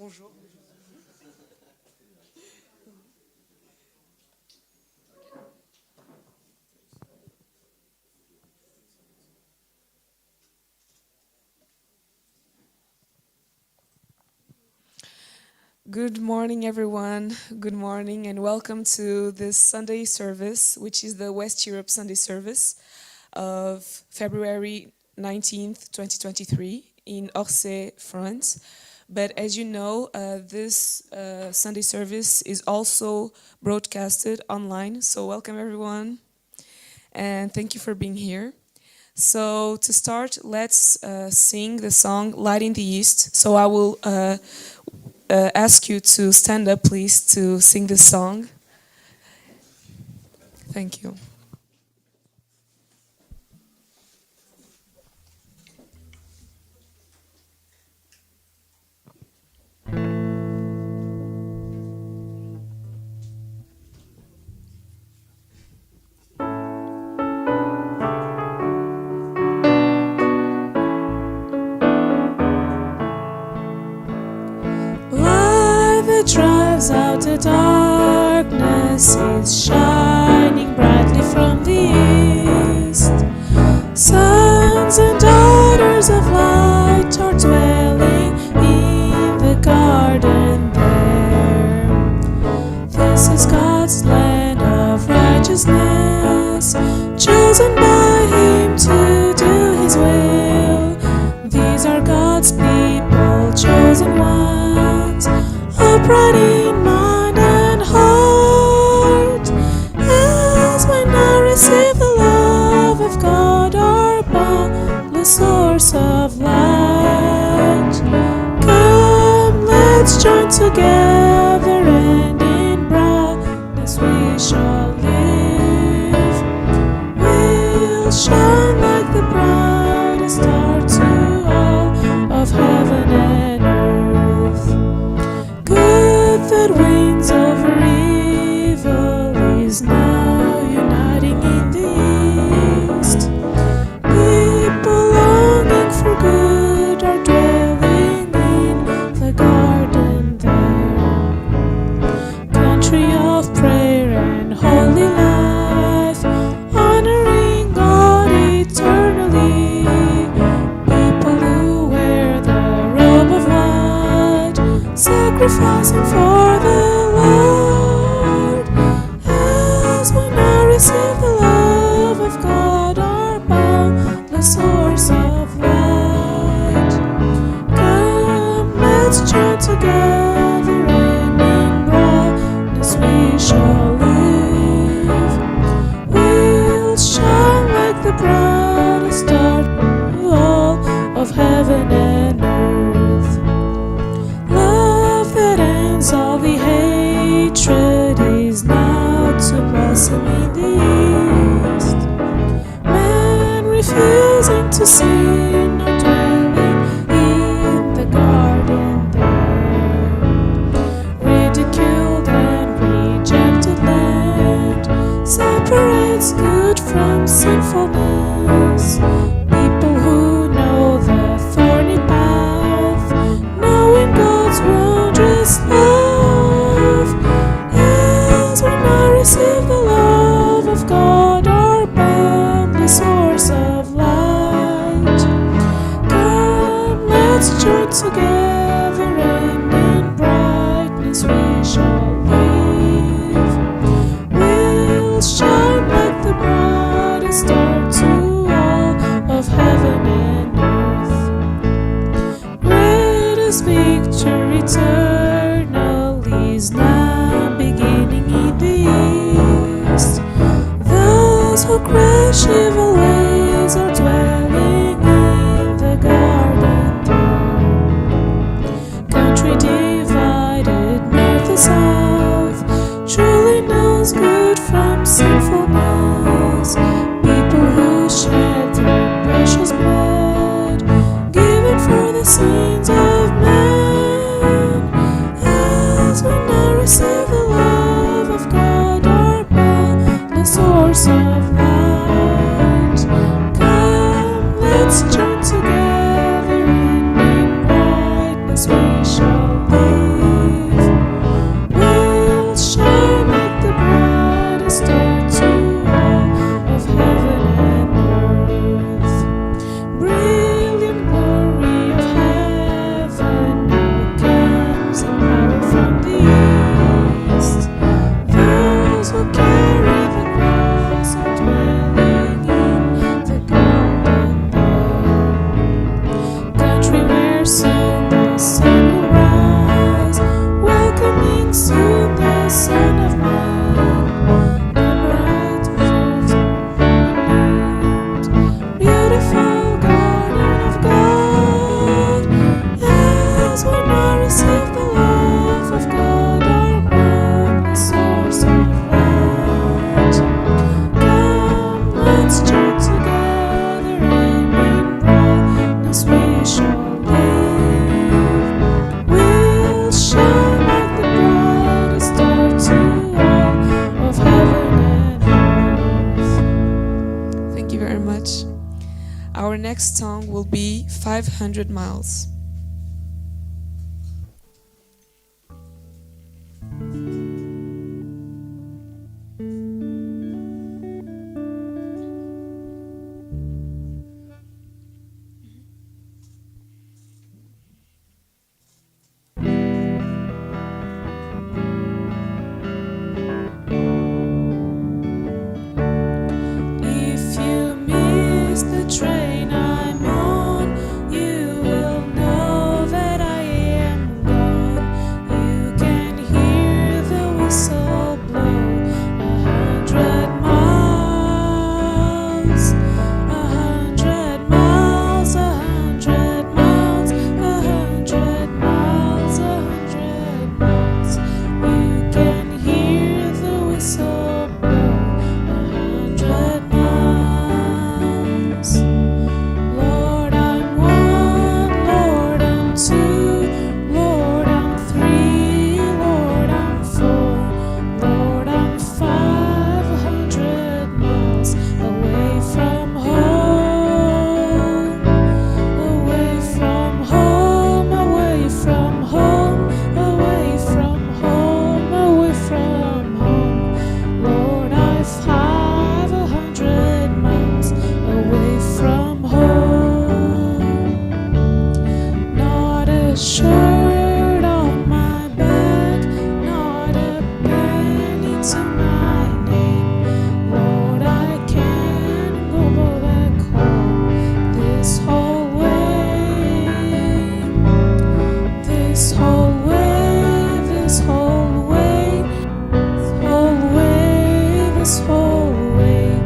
Bonjour. Good morning, everyone. Good morning, and welcome to this Sunday service, which is the West Europe Sunday service of February 19th, 2023 in Orsay, France. But as you know, this Sunday service is also broadcasted online. So welcome, everyone, and thank you for being here. So to start, let's sing the song Light in the East. So I will ask you to stand up, please, to sing this song. Thank you. Drives out the darkness is shining brightly from the east. Sons and daughters of light are dwelling in the garden there. This is God's land of righteousness, chosen by Him to do His will. These are God's people, chosen ones, upright in mind and heart, as when I receive the love of God, our boundless source of light. Come, let's join together, and in brightness we shall live. We'll shine like the brightest star to all of heaven and earth. Good that wins over evil is now uniting in the east. People longing for good are dwelling in the garden there. Country of prayer and holy life, honoring God eternally. People who wear the robe of white, sacrificing for the Lord, as when I receive the love of God, our boundless source of light. Come, let's join together, and in brightness we shall live. We'll shine like the brightest star to all of heaven and earth. Love that ends all the hatred is now to blossom in the east. Man refusing to sin or dwelling in the garden there. Ridiculed and rejected land separates good from sinfulness. People who know the thorny path, knowing God's wondrous love, as when I receive the love of God, our boundless source of light. Come, let's join together, and in brightness we shall live. We'll shine like the brightest star to all of heaven and earth. Greatest victory eternal is now beginning in the east. Those who crush evil ways are dwelling in the garden there. Country divided north and south truly knows good from sinfulness. People who shed their precious blood, given for the sins of man, as when I receive the love of God, our boundless source of light. Our next song will be 500 Miles. If you miss the train I'm on, you will know that I am gone. You can hear the whistle blow 100 miles, 100 miles, 100 miles, 100 miles, 100 miles. You can hear the whistle blow 100 miles. Lord, I'm one, Lord, I'm two, Lord, I'm three, Lord, I'm four, Lord, I'm 500 miles away from home, away from home, away from home, away from home, away from home. Lord, I'm 500 miles away from home. Not a shirt on my back, not a penny to my name. Lord, I can't go back home this whole way, this whole way, this whole way, this whole way.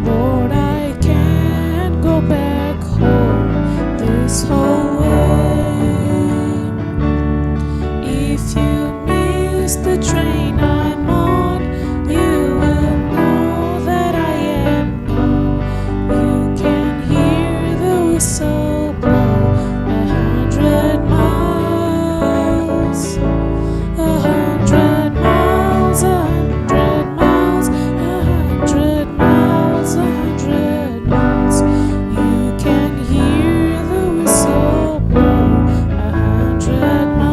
Lord, I can't go back home this whole way. If you miss the train I'm on, you will know that I am gone. You can hear the whistle blow 100 miles, 100 miles, 100 miles, 100 miles, 100 miles. You can hear the whistle blow 100 miles.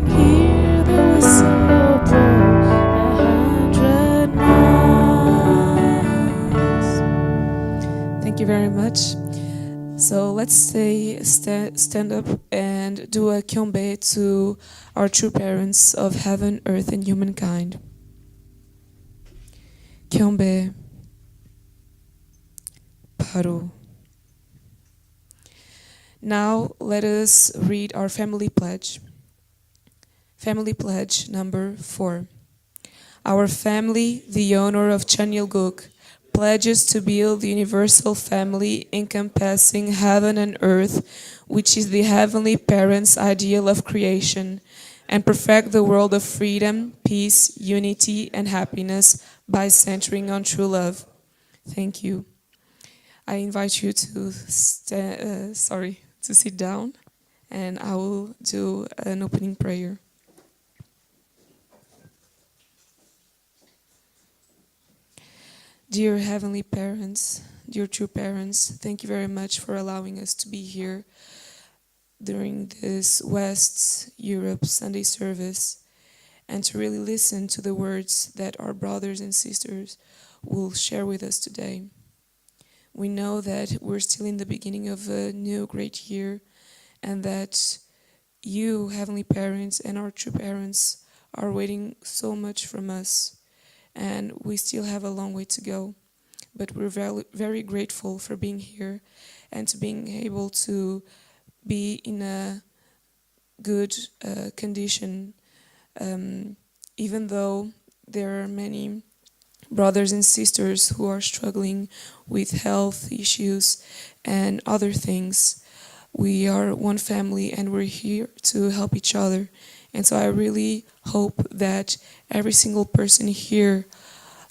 Hear the whistle blow 100 miles. Thank you very much. So let's stand up and do a kyombe to our true parents of heaven, earth, and humankind. Kyombe Paro. Now let us read our family pledge. Family pledge number 4. Our family, the honor of Chanilguk, pledges to build the universal family encompassing heaven and earth, which is the heavenly parent's ideal of creation, and perfect the world of freedom, peace, unity, and happiness by centering on true love. Thank you. I invite you to sit down, and I will do an opening prayer. Dear Heavenly Parents, dear true parents, thank you very much for allowing us to be here during this West Europe Sunday service and to really listen to the words that our brothers and sisters will share with us today. We know that we're still in the beginning of a new great year and that you, Heavenly Parents, and our true parents are waiting so much from us. And we still have a long way to go, but we're very, very grateful for being here and to being able to be in a good condition, even though there are many brothers and sisters who are struggling with health issues and other things. We are one family and we're here to help each other. And so I really hope that every single person here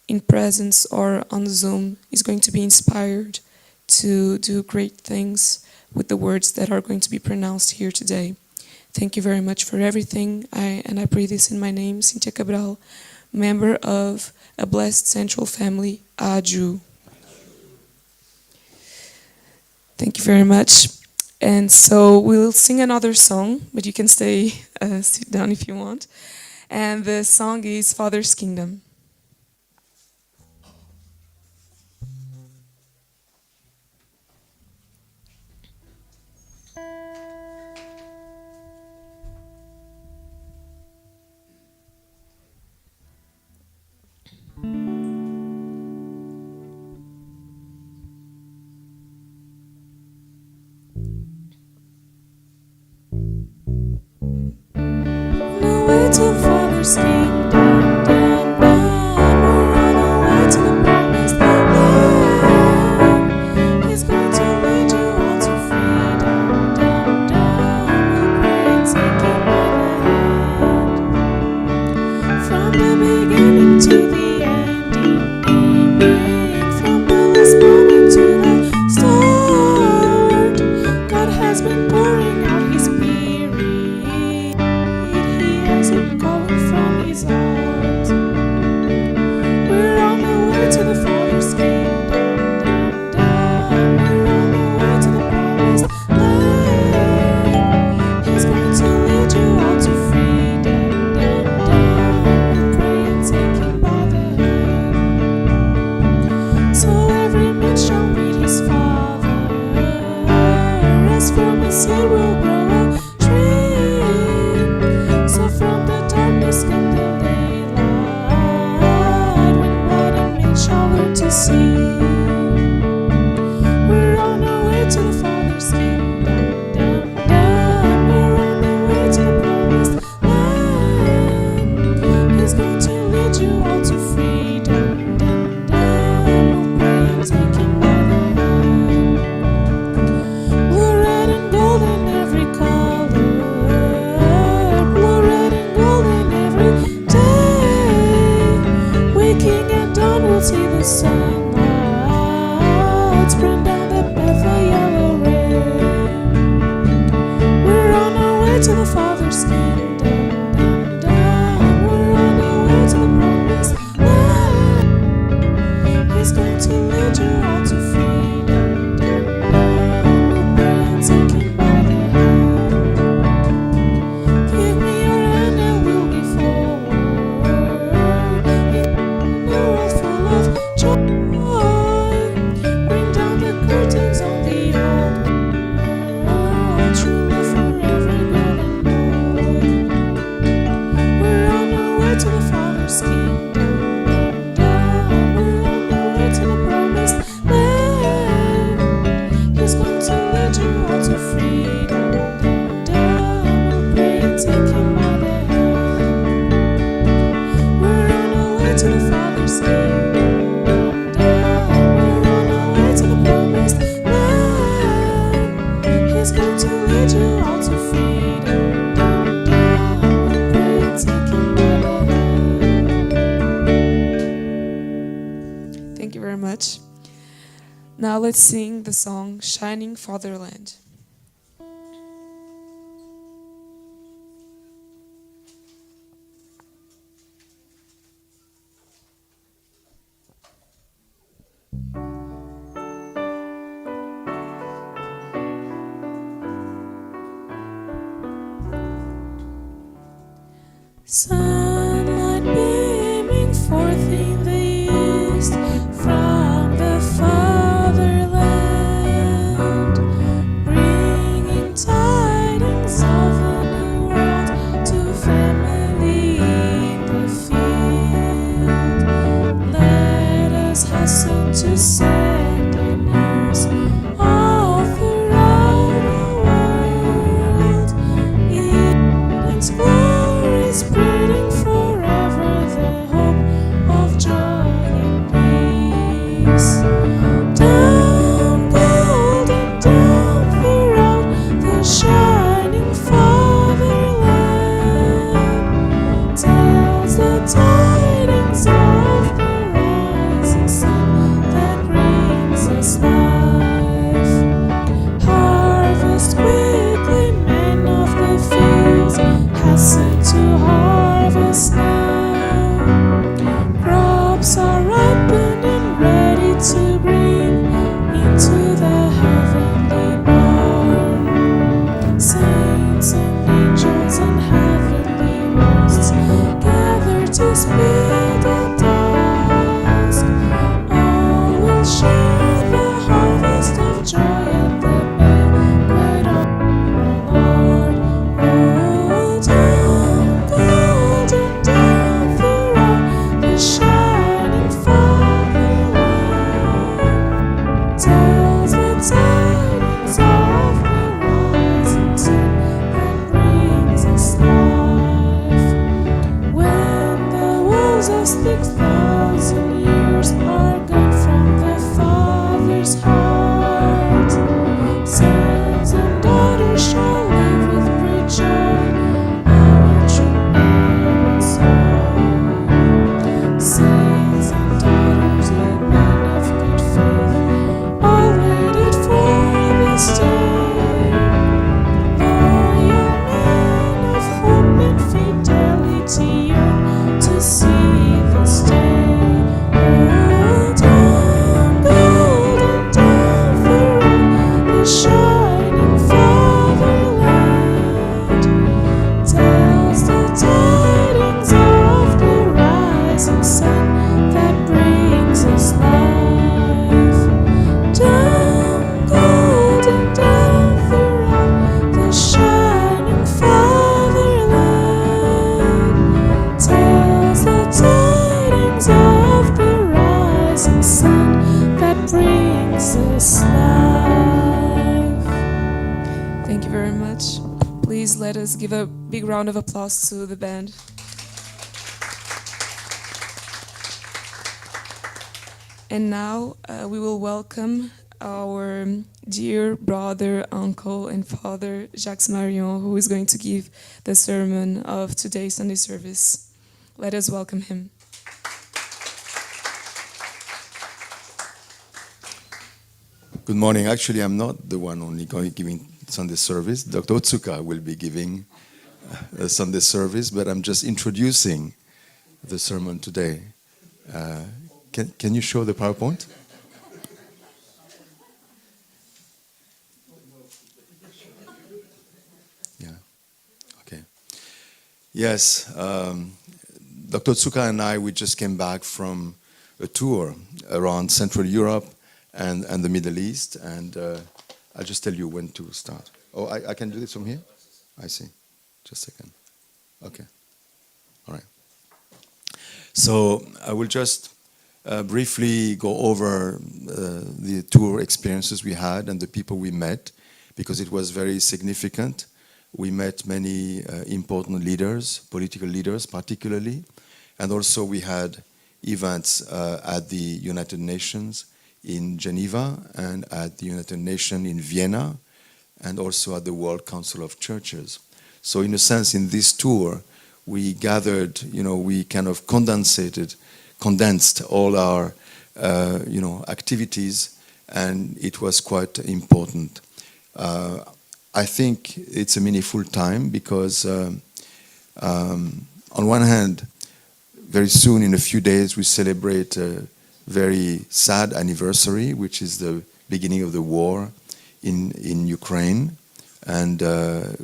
in presence or on Zoom is going to be inspired to do great things with the words that are going to be pronounced here today. Thank you very much for everything. I pray this in my name, Cynthia Cabral, member of a blessed central family, Aju. Thank you very much. And so we'll sing another song, but you can stay, sit down if you want. And the song is Father's Kingdom. No way to Father's Kingdom, down, down. We're on our way to the promised land. He's going to lead you all to freedom, down, down. We'll pray and take it by the hand. From the beginning to the ending, from the last moment to the start, God has been pouring out His Spirit. He has been calling from His heart. We're on the way to the Father's kingdom, down, down. We're on the way to the promised land. He's going to lead you all to freedom, down, down. We'll pray and take Him by the hand. So every man shall meet his Father. As from His seed will grow a tree. So from the darkness come the daylight, when blind men shall learn to see. We're on our way to the Father's kingdom, down, down. We're on the way to the promised land. He's going to lead you all to freedom, down, down. We'll pray and take Him by the hand. Blue, red, and gold in every color. Blue, red, and gold in every day. Waking at dawn, we'll see the sunlight spread down the path a yellow rain. We're on our way to the Father's kingdom, down, down. We're on our way to the promised land. He's going to lead you all to freedom, down, down. We'll pray and take Him by the hand. Give me your hand and we'll be forward in a world full of joy. Bring down the curtains on the old world. True love forever, girl and boy. We're on our way to the Father's kingdom, down, down. We're on our way to the promised land. He's going to lead you all to freedom, down, down. We'll pray and take Him by the hand. We're on our way to the Father's kingdom, down, down. We're on our way to the promised land. He's going to lead you all to freedom, down, down. We'll pray and take Him by the hand. Thank you very much. Now let's sing the song Shining Fatherland. Sunlight beaming forth in the east from the fatherland, bringing tidings of a new world to family in the field. Let us hasten to send the news all throughout the world. Eden's glory spreading forever, the hope of joy and peace. Down, golden down throughout the shining fatherland, tells the tidings of the rising sun that brings us life. very much. Please let us give a big round of applause to the band. And now we will welcome our dear brother, uncle, and father, Jacques Marion, who is going to give the sermon of today's Sunday service. Let us welcome him. Good morning. Actually, I'm not the one only giving Sunday service. Dr. Otsuka will be giving a Sunday service, but I'm just introducing the sermon today. Can you show the PowerPoint? Yeah. Okay. Yes. Dr. Otsuka and I, we just came back from a tour around Central Europe and the Middle East, and I'll just tell you when to start. Oh, I can do this from here? I see. Just a second. Okay. All right. So I will just briefly go over the tour experiences we had and the people we met, because it was very significant. We met many important leaders, political leaders particularly, and also we had events at the United Nations in Geneva and at the United Nations in Vienna, and also at the World Council of Churches. So in a sense, in this tour, we gathered, we kind of condensed all our, activities, and it was quite important. I think it's a meaningful time because, on one hand, very soon, in a few days, we celebrate very sad anniversary, which is the beginning of the war in Ukraine, and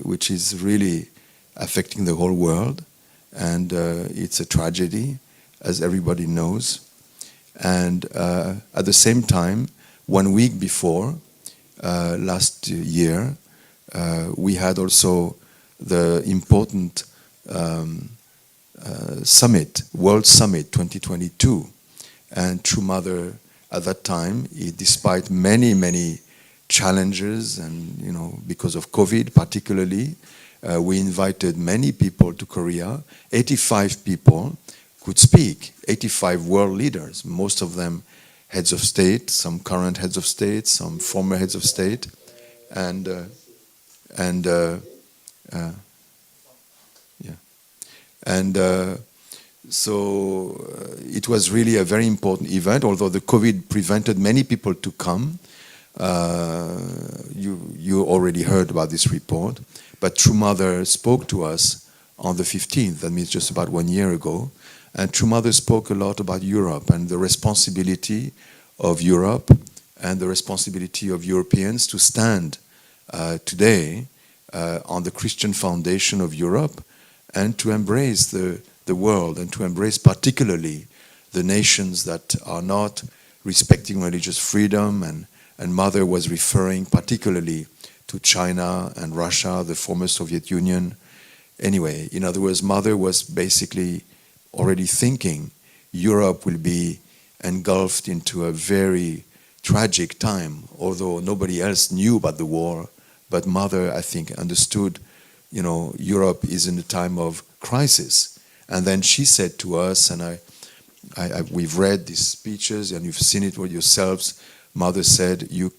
which is really affecting the whole world. And it's a tragedy, as everybody knows. And at the same time, 1 week before, last year, we had also the important summit, World Summit 2022. And True Mother, at that time, despite many, many challenges, and because of COVID particularly, we invited many people to Korea. 85 people could speak, 85 world leaders, most of them heads of state, some current heads of state, some former heads of state, So it was really a very important event, although the COVID prevented many people to come. You already heard about this report, but True Mother spoke to us on the 15th, that means just about 1 year ago, and True Mother spoke a lot about Europe and the responsibility of Europe and the responsibility of Europeans to stand today on the Christian foundation of Europe and to embrace the world, and to embrace particularly the nations that are not respecting religious freedom. And Mother was referring particularly to China and Russia, the former Soviet Union. Anyway, in other words, Mother was basically already thinking Europe will be engulfed into a very tragic time, although nobody else knew about the war. But Mother, I think, understood, Europe is in a time of crisis. And then she said to us, and we've read these speeches and you've seen it for yourselves, Mother said, you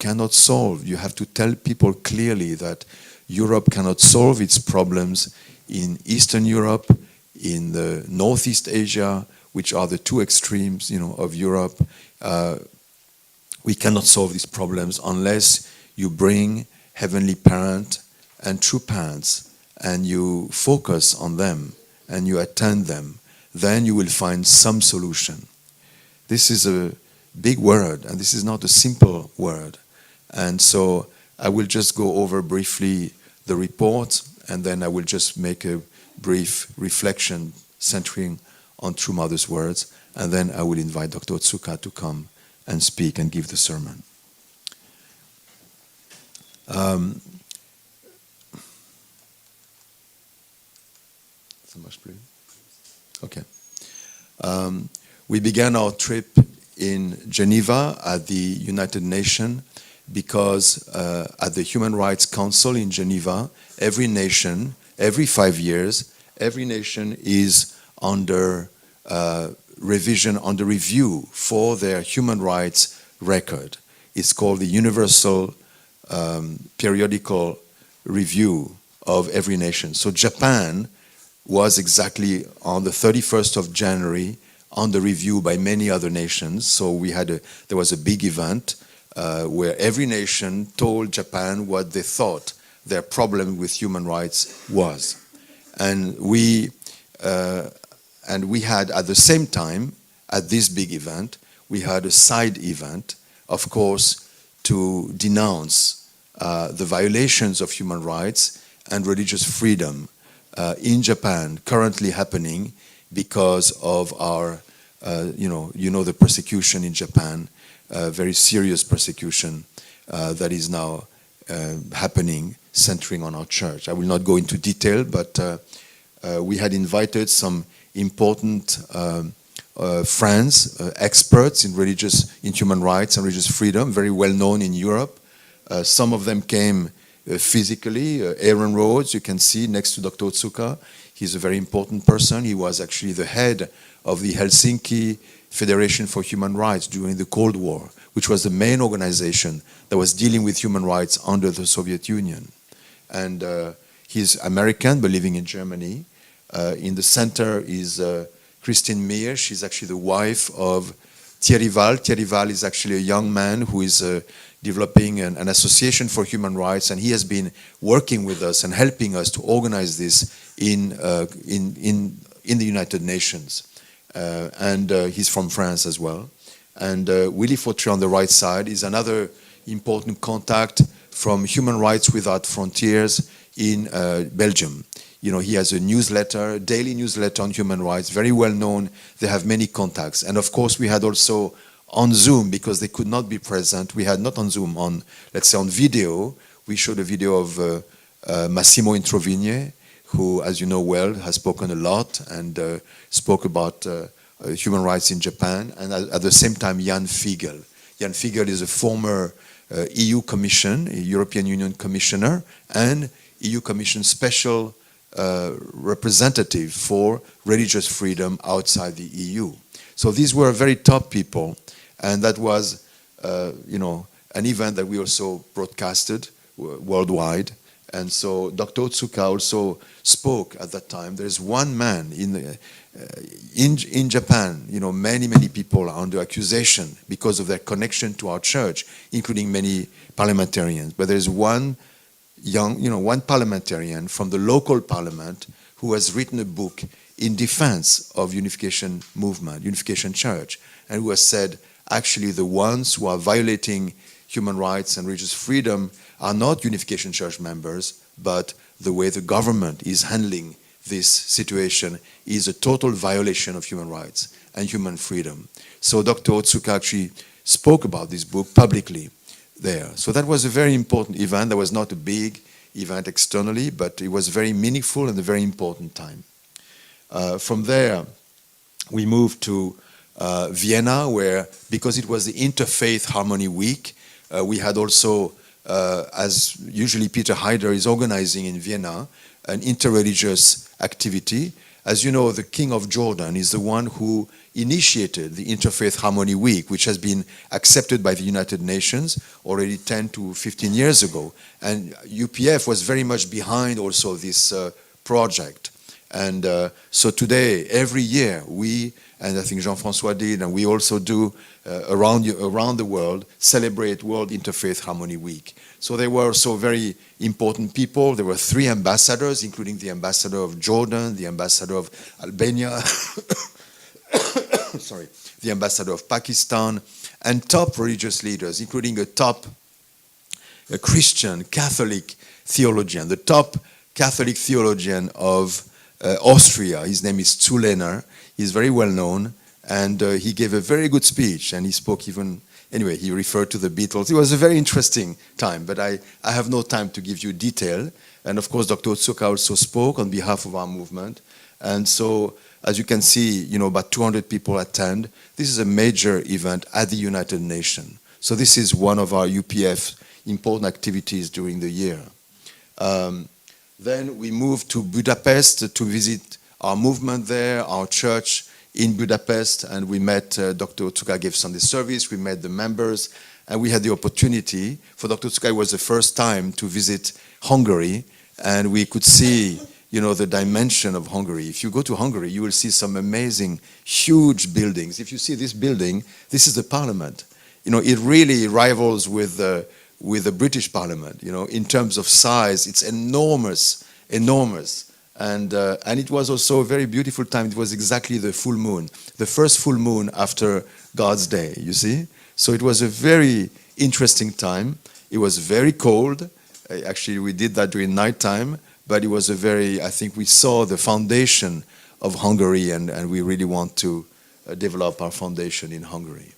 have to tell people clearly that Europe cannot solve its problems in Eastern Europe, in the Northeast Asia, which are the two extremes, of Europe. We cannot solve these problems unless you bring Heavenly Parent and true parents, and you focus on them, and you attend them. Then you will find some solution. This is a big word, and this is not a simple word. And so I will just go over briefly the report, and then I will just make a brief reflection centering on True Mother's words, and then I will invite Dr. Otsuka to come and speak and give the sermon. Okay. We began our trip in Geneva at the United Nations because at the Human Rights Council in Geneva, every nation, every 5 years, every nation is under revision, under review for their human rights record. It's called the Universal Periodical Review of every nation. So Japan was exactly on the 31st of January under review by many other nations. So there was a big event where every nation told Japan what they thought their problem with human rights was. And we had, at the same time, at this big event, we had a side event, of course, to denounce the violations of human rights and religious freedom in Japan currently happening because of our, the persecution in Japan, very serious persecution that is now happening, centering on our church. I will not go into detail, but we had invited some important friends, experts in human rights and religious freedom, very well known in Europe. Some of them came physically. Aaron Rhodes, you can see next to Dr. Otsuka. He's a very important person. He was actually the head of the Helsinki Federation for Human Rights during the Cold War, which was the main organization that was dealing with human rights under the Soviet Union. And he's American, but living in Germany. In the center is Christine Meir. She's actually the wife of Thierry Val. Thierry Val is actually a young man who is developing an association for human rights, and he has been working with us and helping us to organize this in the United Nations. And he's from France as well. And Willy Fautry on the right side is another important contact from Human Rights Without Frontiers in Belgium. You know, he has a newsletter, a daily newsletter on human rights, very well known. They have many contacts. And of course, we had also on Zoom, because they could not be present, we had not on Zoom, let's say on video, we showed a video of Massimo Introvigne, who, as you know well, has spoken a lot and spoke about human rights in Japan, and at the same time, Jan Fiegel. Jan Fiegel is a former EU Commission, a European Union Commissioner, and EU Commission Special Representative for religious freedom outside the EU. So these were very top people, and that was, an event that we also broadcasted worldwide. And so Dr. Otsuka also spoke at that time. There's one man in Japan, many people are under accusation because of their connection to our church, including many parliamentarians. But there's one one parliamentarian from the local parliament who has written a book in defense of Unification Movement, Unification Church, and who has said, actually, the ones who are violating human rights and religious freedom are not Unification Church members, but the way the government is handling this situation is a total violation of human rights and human freedom. So Dr. Otsuka actually spoke about this book publicly there. So that was a very important event. That was not a big event externally, but it was very meaningful and a very important time. From there, we moved to Vienna, where, because it was the Interfaith Harmony Week, we had also, as usually Peter Heider is organizing in Vienna, an interreligious activity. As you know, the King of Jordan is the one who initiated the Interfaith Harmony Week, which has been accepted by the United Nations already 10 to 15 years ago. And UPF was very much behind also this project. And so today, every year, we, and I think Jean-François did, and we also do around the world, celebrate World Interfaith Harmony Week. So there were also very important people. There were 3 ambassadors, including the ambassador of Jordan, the ambassador of Albania, sorry, the ambassador of Pakistan, and top religious leaders, including a Christian Catholic theologian, the top Catholic theologian of Austria. His name is Zulener. He's very well known, and he gave a very good speech, and he spoke even, anyway, he referred to the Beatles. It was a very interesting time, but I have no time to give you detail. And of course, Dr. Otsuka also spoke on behalf of our movement. And so, as you can see, about 200 people attend. This is a major event at the United Nations. So this is one of our UPF important activities during the year. Then we moved to Budapest to visit our movement there, our church in Budapest, and we met Dr. Otsuka gave Sunday service, we met the members, and we had the opportunity, for Dr. Otsuka, it was the first time to visit Hungary, and we could see, you know, the dimension of Hungary. If you go to Hungary, you will see some amazing, huge buildings. If you see this building, this is the parliament. You know, it really rivals with the British Parliament. You know, in terms of size, it's enormous, enormous. And it was also a very beautiful time. It was exactly the full moon, the first full moon after God's Day, you see? So it was a very interesting time. It was very cold. Actually, we did that during nighttime, but it was a very, I think we saw the foundation of Hungary, and we really want to develop our foundation in Hungary.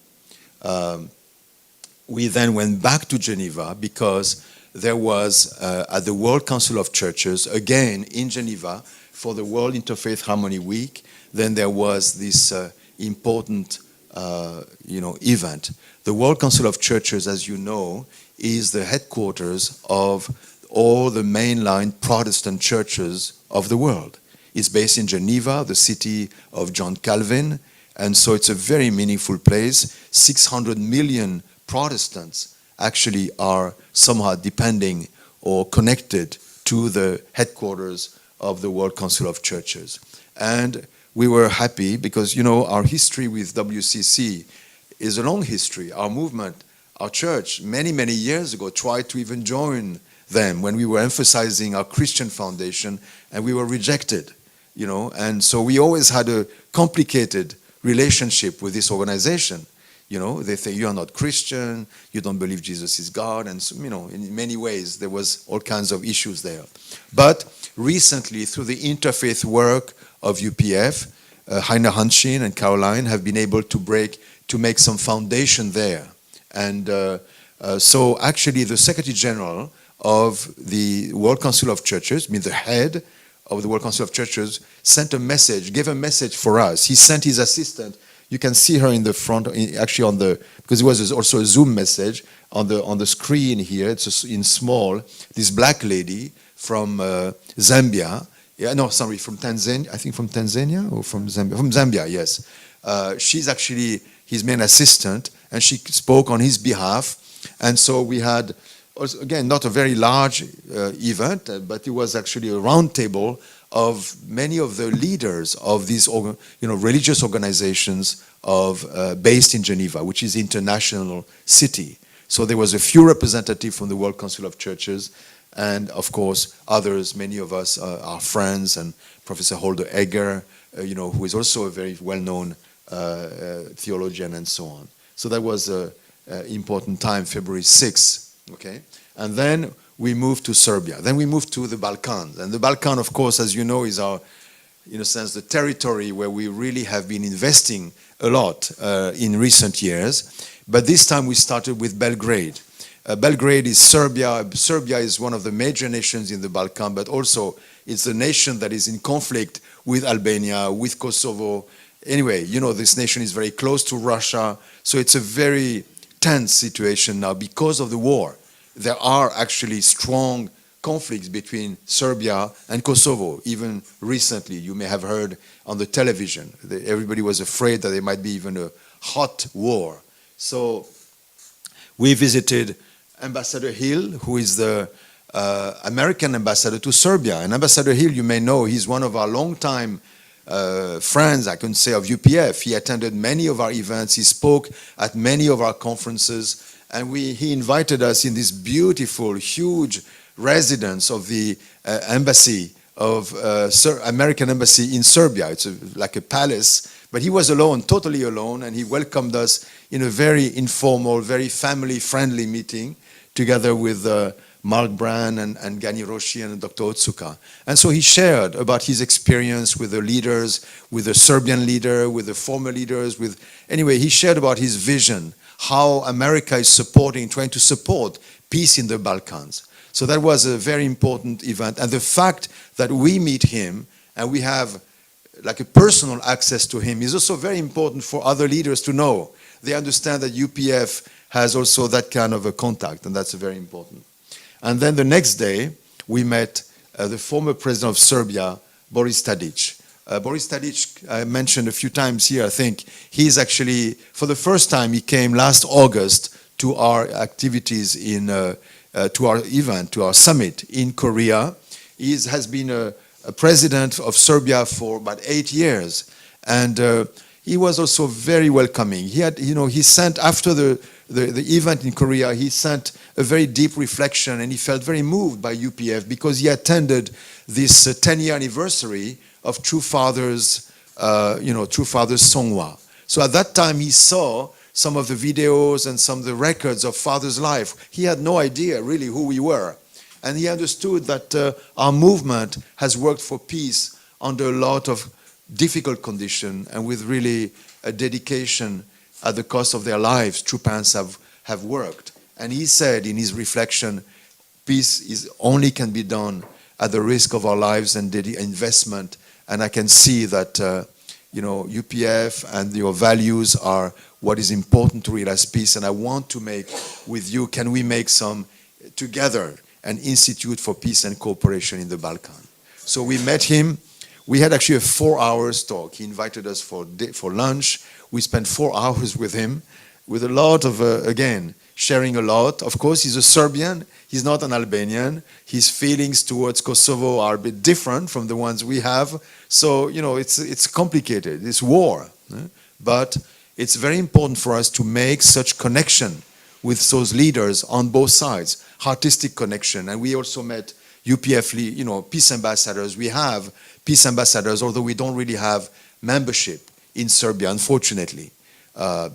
We then went back to Geneva because there was, at the World Council of Churches, again in Geneva, for the World Interfaith Harmony Week, then there was this important event. The World Council of Churches, as you know, is the headquarters of all the mainline Protestant churches of the world. It's based in Geneva, the city of John Calvin, and so it's a very meaningful place. 600 million Protestants actually are somehow depending or connected to the headquarters of the World Council of Churches. And we were happy because, you know, our history with WCC is a long history. Our movement, our church, many, many years ago tried to even join them when we were emphasizing our Christian foundation, and we were rejected, you know. And so we always had a complicated relationship with this organization. You know, they say you are not Christian, you don't believe Jesus is God, and so, you know, in many ways there was all kinds of issues there. But recently, through the interfaith work of UPF, Heiner Hanshin and Caroline have been able to make some foundation there. And so actually the Secretary General of the World Council of Churches, I mean the head of the World Council of Churches, sent a message, gave a message for us. He sent his assistant. You can see her in the front, actually on the, because it was also a Zoom message on the screen here. It's in small. This black lady from Zambia. Yeah, no, sorry, from Tanzania. I think from Tanzania or from Zambia. From Zambia, yes. She's actually his main assistant, and she spoke on his behalf. And so we had, also, again, not a very large event, but it was actually a round table of many of the leaders of these religious organizations based in Geneva, which is an international city. So there was a few representatives from the World Council of Churches, and of course others, many of us are friends, and Professor Holder Egger, who is also a very well-known theologian and so on. So that was an important time, February 6th, okay? And then we moved to Serbia. Then we moved to the Balkans. And the Balkan, of course, as you know, is our, in a sense, the territory where we really have been investing a lot in recent years. But this time we started with Belgrade. Belgrade is Serbia. Serbia is one of the major nations in the Balkan, but also it's a nation that is in conflict with Albania, with Kosovo. Anyway, you know, this nation is very close to Russia. So it's a very tense situation now because of the war. There are actually strong conflicts between Serbia and Kosovo. Even recently, you may have heard on the television, everybody was afraid that there might be even a hot war. So we visited Ambassador Hill, who is the American ambassador to Serbia. And Ambassador Hill, you may know, he's one of our longtime friends, I can say, of UPF. He attended many of our events. He spoke at many of our conferences. And he invited us in this beautiful, huge residence of the embassy of American embassy in Serbia. It's like a palace, but he was alone, totally alone, and he welcomed us in a very informal, very family-friendly meeting, together with Mark Brand and Gani Roshi and Dr. Otsuka. And so he shared about his experience with the leaders, with the Serbian leader, with the former leaders, anyway, he shared about his vision, how America is trying to support peace in the Balkans. So that was a very important event. And the fact that we meet him and we have like a personal access to him is also very important for other leaders to know they understand that UPF has also that kind of a contact, and that's very important. And then the next day, we met the former president of Serbia, Boris Tadic. Boris Tadic, I mentioned a few times here, I think. He's actually, for the first time, he came last August to our activities to our event, to our summit in Korea. He has been a president of Serbia for about 8 years. And he was also very welcoming. He sent, after the event in Korea, he sent a very deep reflection, and he felt very moved by UPF because he attended this 10-year anniversary of True Fathers, True Fathers Songhwa. So at that time, he saw some of the videos and some of the records of Father's life. He had no idea really who we were. And he understood that our movement has worked for peace under a lot of difficult conditions and with really a dedication at the cost of their lives. True parents have worked. And he said in his reflection, peace only can be done at the risk of our lives and investment. And I can see that UPF and your values are what is important to realize peace. And I want to make with you, can we make together an institute for peace and cooperation in the Balkan? So we met him. We had actually a 4-hour talk. He invited us for lunch. We spent 4 hours with him, with a lot of, again, sharing a lot. Of course, he's a Serbian. He's not an Albanian. His feelings towards Kosovo are a bit different from the ones we have. So, it's complicated. It's war. But it's very important for us to make such connection with those leaders on both sides, artistic connection. And we also met UPF, peace ambassadors. We have peace ambassadors, although we don't really have membership in Serbia, unfortunately,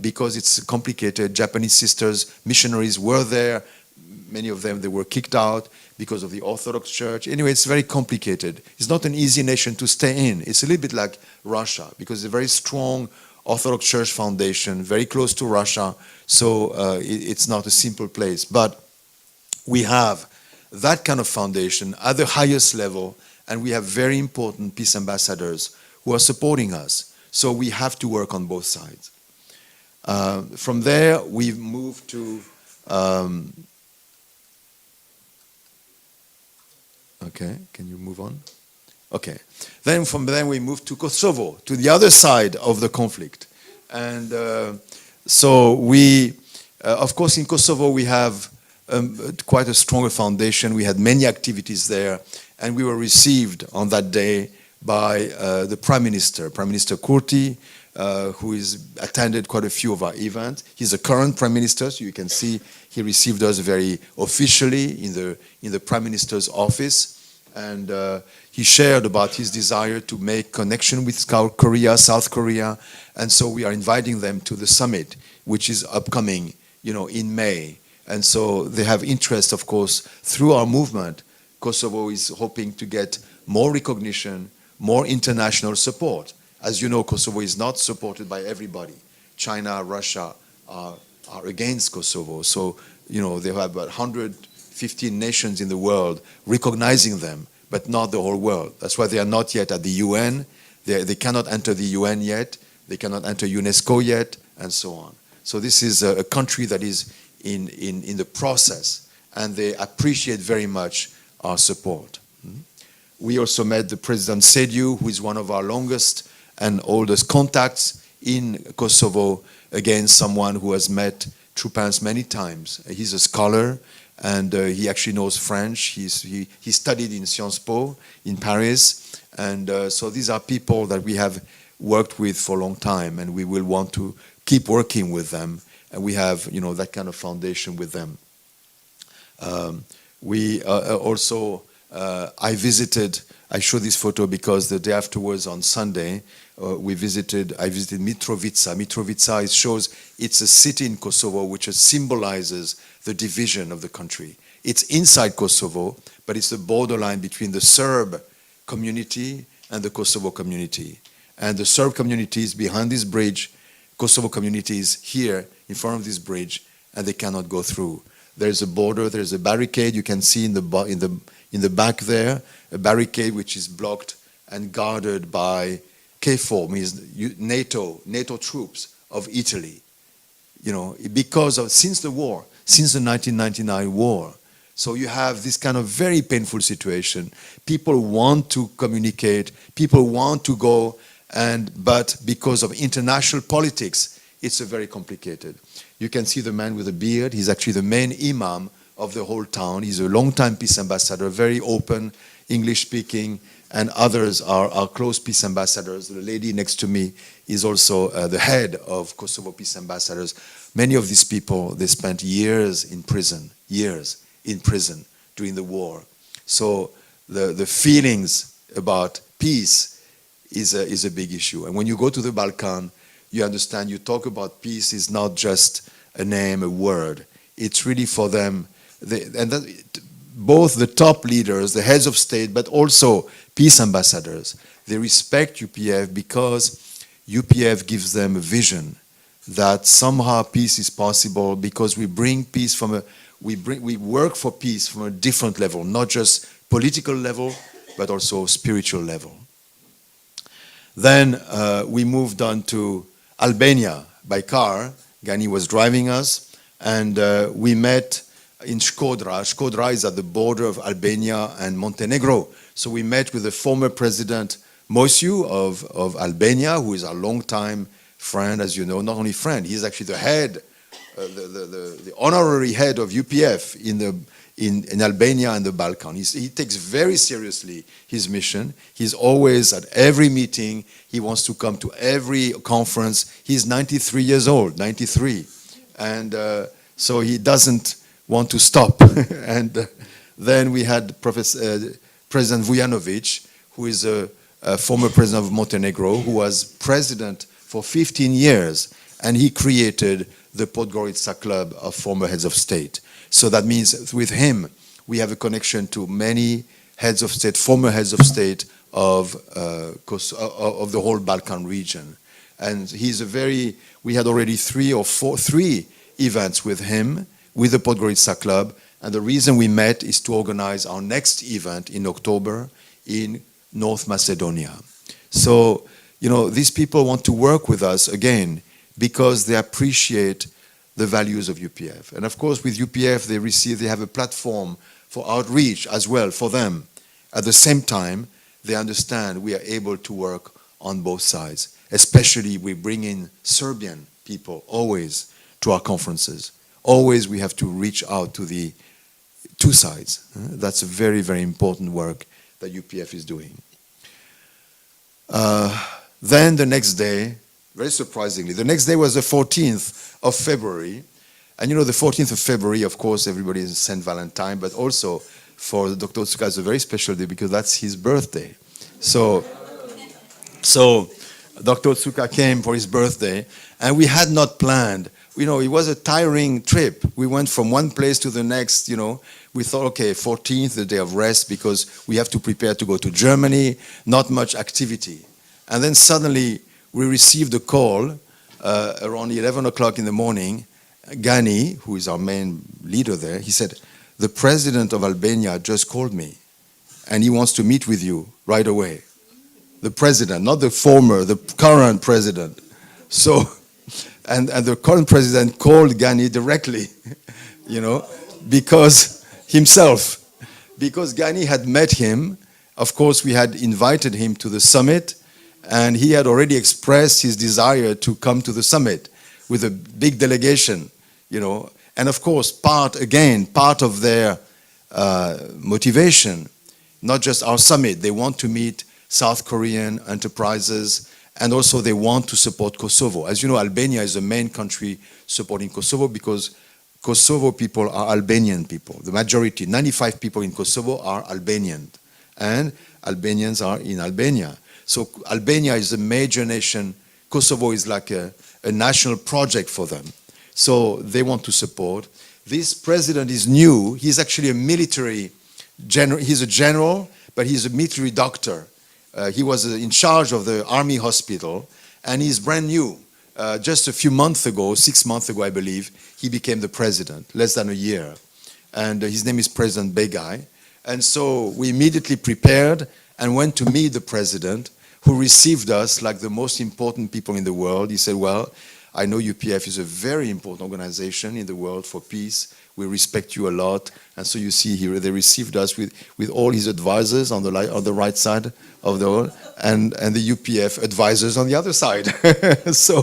because it's complicated. Japanese sisters, missionaries were there. Many of them, they were kicked out because of the Orthodox Church. Anyway, it's very complicated. It's not an easy nation to stay in. It's a little bit like Russia, because it's a very strong Orthodox Church foundation, very close to Russia. So it's not a simple place. But we have that kind of foundation at the highest level, and we have very important peace ambassadors who are supporting us. So we have to work on both sides. From there, we've moved to... okay, can you move on? Okay. Then from there, we moved to Kosovo, to the other side of the conflict. And so we, of course, in Kosovo, we have quite a stronger foundation. We had many activities there, and we were received on that day by the Prime Minister Kurti, who attended quite a few of our events. He's a current Prime Minister, so you can see he received us very officially in the Prime Minister's office. And he shared about his desire to make connection with South Korea. And so we are inviting them to the summit, which is upcoming, in May. And so they have interest, of course, through our movement. Kosovo is hoping to get more recognition, more international support. As you know, Kosovo is not supported by everybody. China, Russia are against Kosovo. So, they have about 115 nations in the world recognizing them, but not the whole world. That's why they are not yet at the UN. They cannot enter the UN yet. They cannot enter UNESCO yet, and so on. So this is a country that is in the process, and they appreciate very much our support. We also met the President Sediu, who is one of our longest and oldest contacts in Kosovo, again, someone who has met True Parents many times. He's a scholar, and he actually knows French. He studied in Sciences Po in Paris. And so these are people that we have worked with for a long time, and we will want to keep working with them. And we have, that kind of foundation with them. We also, I show this photo because the day afterwards on Sunday, I visited Mitrovica. Mitrovica shows it's a city in Kosovo which symbolizes the division of the country. It's inside Kosovo, but it's the borderline between the Serb community and the Kosovo community. And the Serb community is behind this bridge. Kosovo community is here in front of this bridge, and they cannot go through. There's a border, there's a barricade. You can see in the back there, a barricade which is blocked and guarded by KFOR, means NATO troops of Italy. since the war, since the 1999 war. So you have this kind of very painful situation. People want to communicate, people want to go, but because of international politics, it's a very complicated. You can see the man with the beard. He's actually the main imam of the whole town. He's a long-time peace ambassador, very open, English-speaking, and others are close peace ambassadors. The lady next to me is also the head of Kosovo peace ambassadors. Many of these people, they spent years in prison during the war. So the feelings about peace is a big issue. And when you go to the Balkan, you understand, you talk about peace is not just a name, a word. It's really for them, both the top leaders, the heads of state, but also peace ambassadors, they respect UPF because UPF gives them a vision that somehow peace is possible because we bring peace we work for peace from a different level, not just political level, but also spiritual level. Then we moved on to Albania by car. Gani was driving us, and we met in Shkodra. Shkodra is at the border of Albania and Montenegro. So we met with the former president Mosiu of Albania, who is a long-time friend, as you know, not only friend, he's actually the head, the honorary head of UPF in Albania and the Balkan. He takes very seriously his mission. He's always at every meeting. He wants to come to every conference. He's 93 years old, 93. And so he doesn't want to stop. And then we had President Vujanovic, who is a former president of Montenegro, who was president for 15 years. And he created the Podgorica Club of former heads of state. So that means with him, we have a connection to many heads of state, former heads of state of the whole Balkan region. And we had already three events with him, with the Podgorica Club. And the reason we met is to organize our next event in October in North Macedonia. So, these people want to work with us again because they appreciate the values of UPF. And of course, with UPF, they have a platform for outreach as well for them. At the same time, they understand we are able to work on both sides. Especially, we bring in Serbian people always to our conferences. Always we have to reach out to the two sides. That's a very, very important work that UPF is doing. Then the next day, very surprisingly, the next day was the 14th of February. And the 14th of February, of course, everybody is St. Valentine, but also for Dr. Otsuka, it's a very special day because that's his birthday. So Dr. Otsuka came for his birthday, and we had not planned. It was a tiring trip. We went from one place to the next, We thought, okay, 14th, the day of rest, because we have to prepare to go to Germany, not much activity. And then suddenly, we received a call around 11 o'clock in the morning. Gani, who is our main leader there, he said, the president of Albania just called me, and he wants to meet with you right away. The president, not the current president. So, and the current president called Gani directly, because Gani had met him. Of course, we had invited him to the summit, and he had already expressed his desire to come to the summit with a big delegation, And of course, part of their motivation, not just our summit, they want to meet South Korean enterprises, and also they want to support Kosovo. As you know, Albania is the main country supporting Kosovo because Kosovo people are Albanian people. The majority, 95 people in Kosovo are Albanian, and Albanians are in Albania. So Albania is a major nation. Kosovo is like a national project for them. So they want to support. This president is new. He's actually a military general. He's a general, but he's a military doctor. He was in charge of the army hospital, and he's brand new. Just a few months ago, 6 months ago, I believe, he became the president, less than a year. And his name is President Begay. And so we immediately prepared and went to meet the president, who received us like the most important people in the world. He said, well, I know UPF is a very important organization in the world for peace. We respect you a lot. And so you see here, they received us with all his advisors on the right side of the hall, and the UPF advisors on the other side. So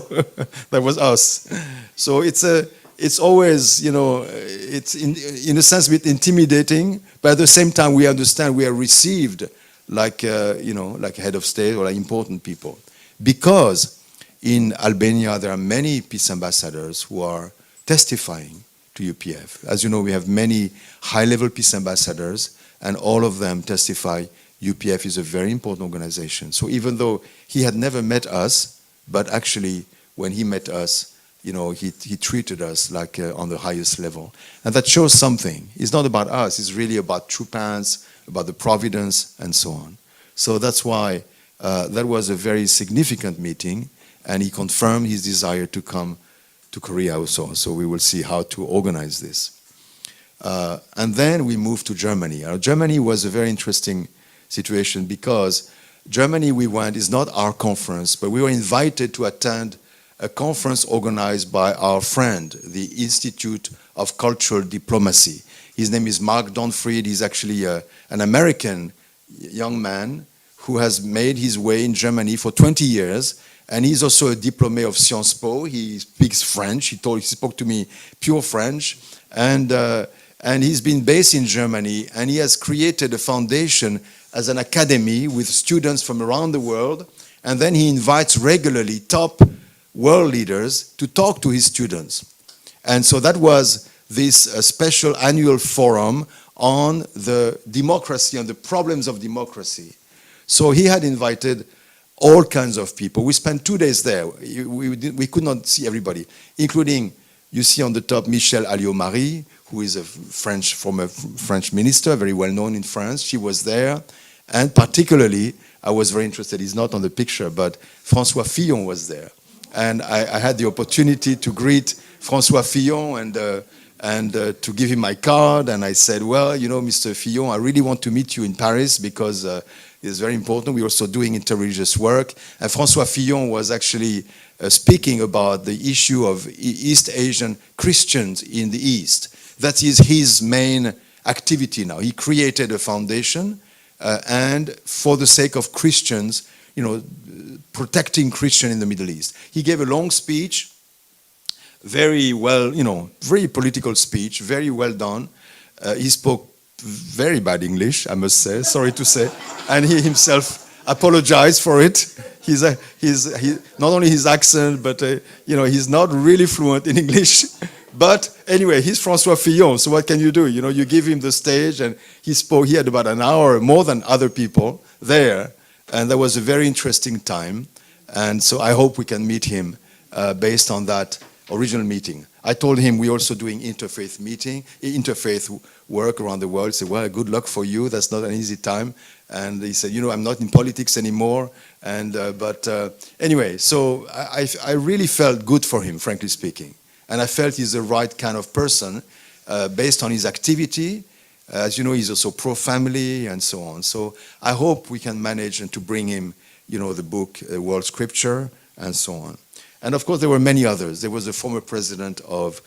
that was us. So it's always, it's in a sense a bit intimidating, but at the same time we understand we are received like, like head of state or like important people. Because in Albania there are many peace ambassadors who are testifying to UPF. As you know, we have many high-level peace ambassadors, and all of them testify UPF is a very important organization. So even though he had never met us, but actually when he met us, he treated us like on the highest level. And that shows something. It's not about us, it's really about true parents, about the providence, and so on. So that's why that was a very significant meeting, and he confirmed his desire to come to Korea also. So we will see how to organize this. And then we moved to Germany. Germany was a very interesting situation because Germany we went is not our conference, but we were invited to attend a conference organized by our friend, the Institute of Cultural Diplomacy. His name is Mark Donfried. He's actually an American young man who has made his way in Germany for 20 years. And he's also a diplômé of Sciences Po. He speaks French. He spoke to me pure French. And he's been based in Germany, and he has created a foundation as an academy with students from around the world. And then he invites regularly top world leaders to talk to his students. And so that was this special annual forum on the democracy, on the problems of democracy. So he had invited all kinds of people. We spent 2 days there. We could not see everybody, including, you see on the top, Michel Alliot-Marie, who is a former French minister, very well known in France. She was there. And particularly, I was very interested, he's not on the picture, but François Fillon was there. And I had the opportunity to greet François Fillon and to give him my card. And I said, well, Mr. Fillon, I really want to meet you in Paris because it's very important. We're also doing interreligious work. And François Fillon was actually speaking about the issue of East Asian Christians in the East. That is his main activity now. He created a foundation and for the sake of Christians, protecting Christians in the Middle East. He gave a long speech, very well, very political speech, very well done. He spoke very bad English, I must say, sorry to say, and he himself apologized for it. He's not only his accent, but he's not really fluent in English. But anyway, he's François Fillon, so what can you do? You give him the stage, and he spoke. He had about an hour more than other people there, and that was a very interesting time. And so I hope we can meet him based on that original meeting. I told him we're also doing interfaith work around the world. He said, well, good luck for you. That's not an easy time. And he said, I'm not in politics anymore. And but anyway, so I really felt good for him, frankly speaking. And I felt he's the right kind of person based on his activity. As you know, he's also pro-family and so on. So I hope we can manage and to bring him, the book, World Scripture, and so on. And of course, there were many others. There was the former president of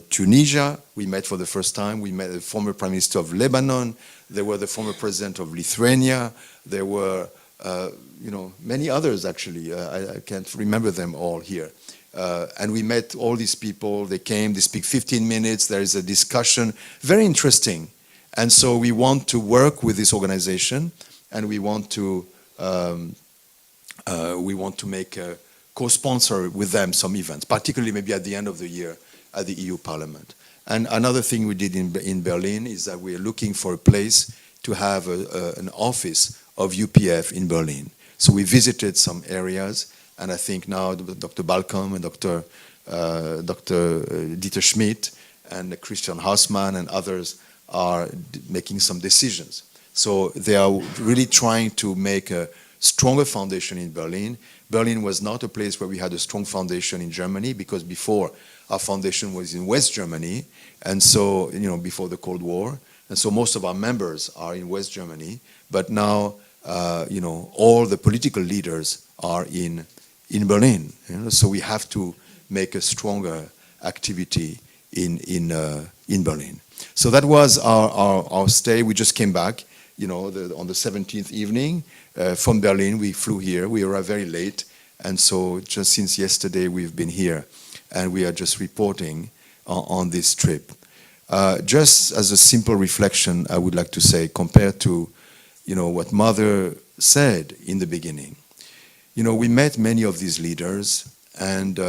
Tunisia. We met for the first time. We met the former prime minister of Lebanon. There were the former president of Lithuania. There were, many others, actually. I can't remember them all here. And we met all these people. They came, they speak 15 minutes. There is a discussion. Very interesting. And so we want to work with this organization, and we want to make a co-sponsor with them some events, particularly maybe at the end of the year at the EU Parliament. And another thing we did in Berlin is that we are looking for a place to have an office of UPF in Berlin. So we visited some areas, and I think now Dr. Balcom and Dr. Dieter Schmidt and Christian Hausmann and others are making some decisions. So they are really trying to make a stronger foundation in Berlin. Berlin was not a place where we had a strong foundation in Germany, because before our foundation was in West Germany, and so, before the Cold War. And so most of our members are in West Germany, but now, all the political leaders are in Berlin. So we have to make a stronger activity in Berlin. So that was our stay. We just came back, on the 17th evening from Berlin. We flew here. We arrived very late, and so just since yesterday we've been here, and we are just reporting on this trip. Just as a simple reflection, I would like to say, compared to, what Mother said in the beginning. We met many of these leaders, and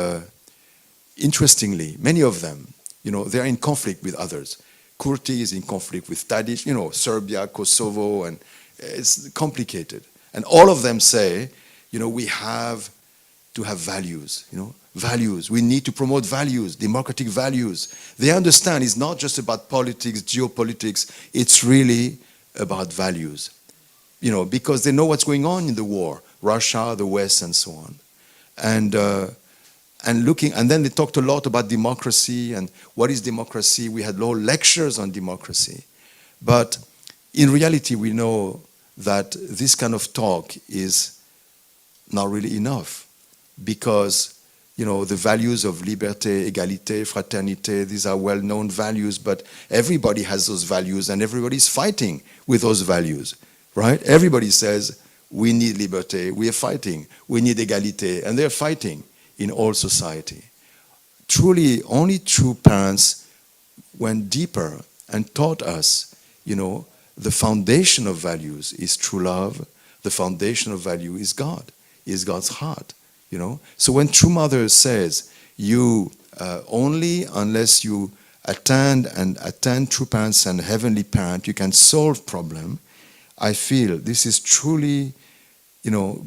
interestingly, many of them, they're in conflict with others. Kurti is in conflict with Tadic, Serbia, Kosovo, and it's complicated. And all of them say, we have to have values, values. We need to promote values, democratic values. They understand it's not just about politics, geopolitics, it's really about values. Because they know what's going on in the war, Russia, the West, and so on. And then they talked a lot about democracy and what is democracy. We had whole lectures on democracy. But in reality, we know that this kind of talk is not really enough, because the values of liberté, égalité, fraternité, these are well-known values, but everybody has those values and everybody's fighting with those values, right? Everybody says, we need liberté, we are fighting. We need égalité, and they're fighting in all society. Truly, only true parents went deeper and taught us, the foundation of values is true love. The foundation of value is God, is God's heart. So when True Mother says, you only unless you attend True Parents and Heavenly Parent, you can solve problem, I feel this is truly,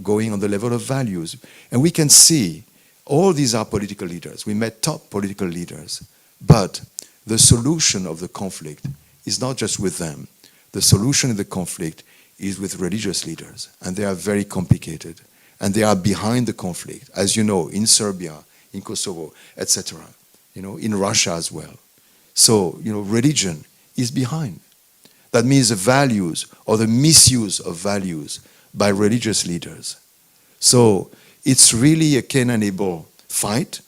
going on the level of values. And we can see all these are political leaders. We met top political leaders. But the solution of the conflict is not just with them. The solution of the conflict is with religious leaders. And they are very complicated. And they are behind the conflict, as you know, in Serbia, in Kosovo, etc. In Russia as well. So, religion is behind. That means the values or the misuse of values by religious leaders. So it's really a Cain and Abel fight.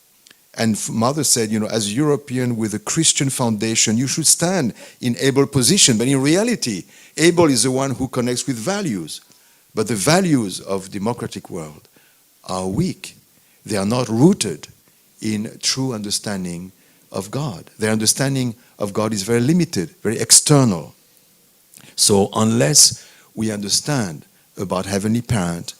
And Mother said, as a European with a Christian foundation, you should stand in Abel position. But in reality, Abel is the one who connects with values. But the values of democratic world are weak. They are not rooted in true understanding of God. Their understanding of God is very limited, very external. So unless we understand about Heavenly Parent's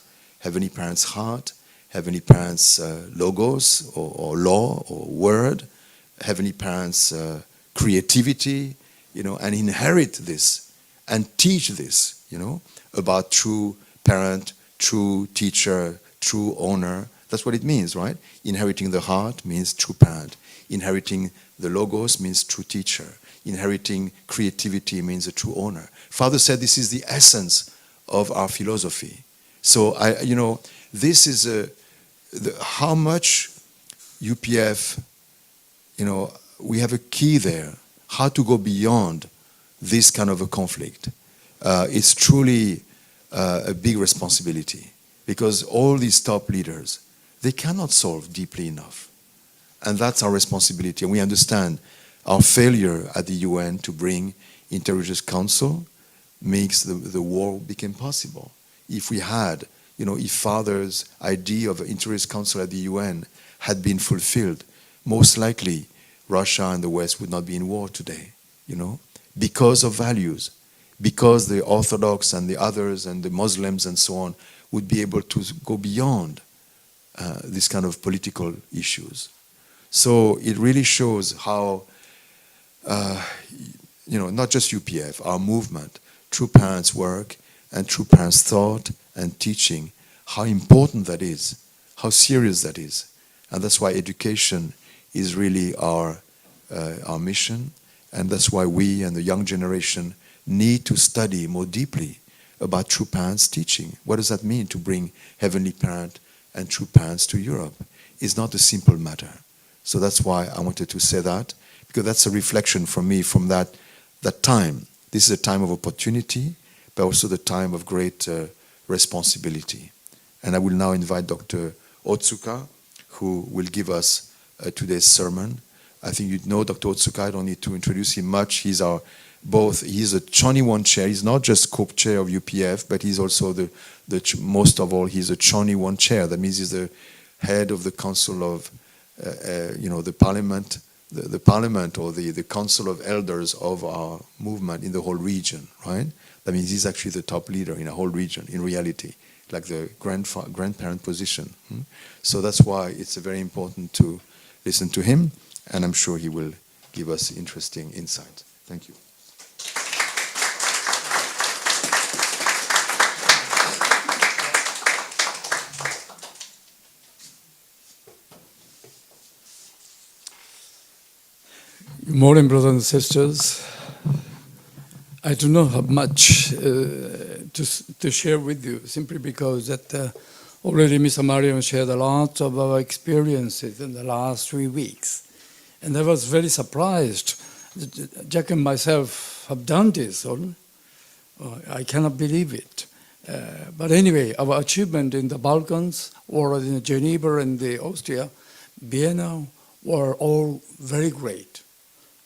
heart, Heavenly Parent's logos or law or word, Heavenly Parent's creativity, and inherit this and teach this, about true parent, true teacher, true owner. That's what it means, right? Inheriting the heart means true parent. Inheriting the logos means true teacher. Inheriting creativity means a true owner. Father said this is the essence of our philosophy. So, this is how much UPF, we have a key there, how to go beyond this kind of a conflict. It's truly a big responsibility, because all these top leaders, they cannot solve deeply enough. And that's our responsibility. And we understand our failure at the UN to bring Interreligious Council makes the war become possible. If we had, if Father's idea of Interreligious Council at the UN had been fulfilled, most likely Russia and the West would not be in war today, because of values, because the Orthodox and the others and the Muslims and so on would be able to go beyond this kind of political issues. So it really shows how, not just UPF, our movement, True Parents' work and True Parents' thought and teaching, how important that is, how serious that is. And that's why education is really our mission. And that's why we and the young generation need to study more deeply about True Parents' teaching. What does that mean to bring Heavenly Parent and True Parents to Europe? It's not a simple matter. So that's why I wanted to say that, because that's a reflection from me from that time. This is a time of opportunity, but also the time of great responsibility. And I will now invite Dr. Otsuka, who will give us today's sermon. I think you know Dr. Otsuka. I don't need to introduce him much. He's a Chani One chair. He's not just co-chair of UPF, but he's also most of all, he's a Chani One chair. That means he's the head of the council of, the parliament, the parliament or the council of elders of our movement in the whole region, right? That means he's actually the top leader in a whole region, in reality, like the grandparent position. So that's why it's very important to listen to him, and I'm sure he will give us interesting insight. Thank you. Good morning, brothers and sisters. I do not have much to share with you, simply because that already Mr. Marion shared a lot of our experiences in the last 3 weeks. And I was very surprised that Jack and myself have done this. I cannot believe it. But anyway, our achievement in the Balkans, or in Geneva and the Austria, Vienna, were all very great.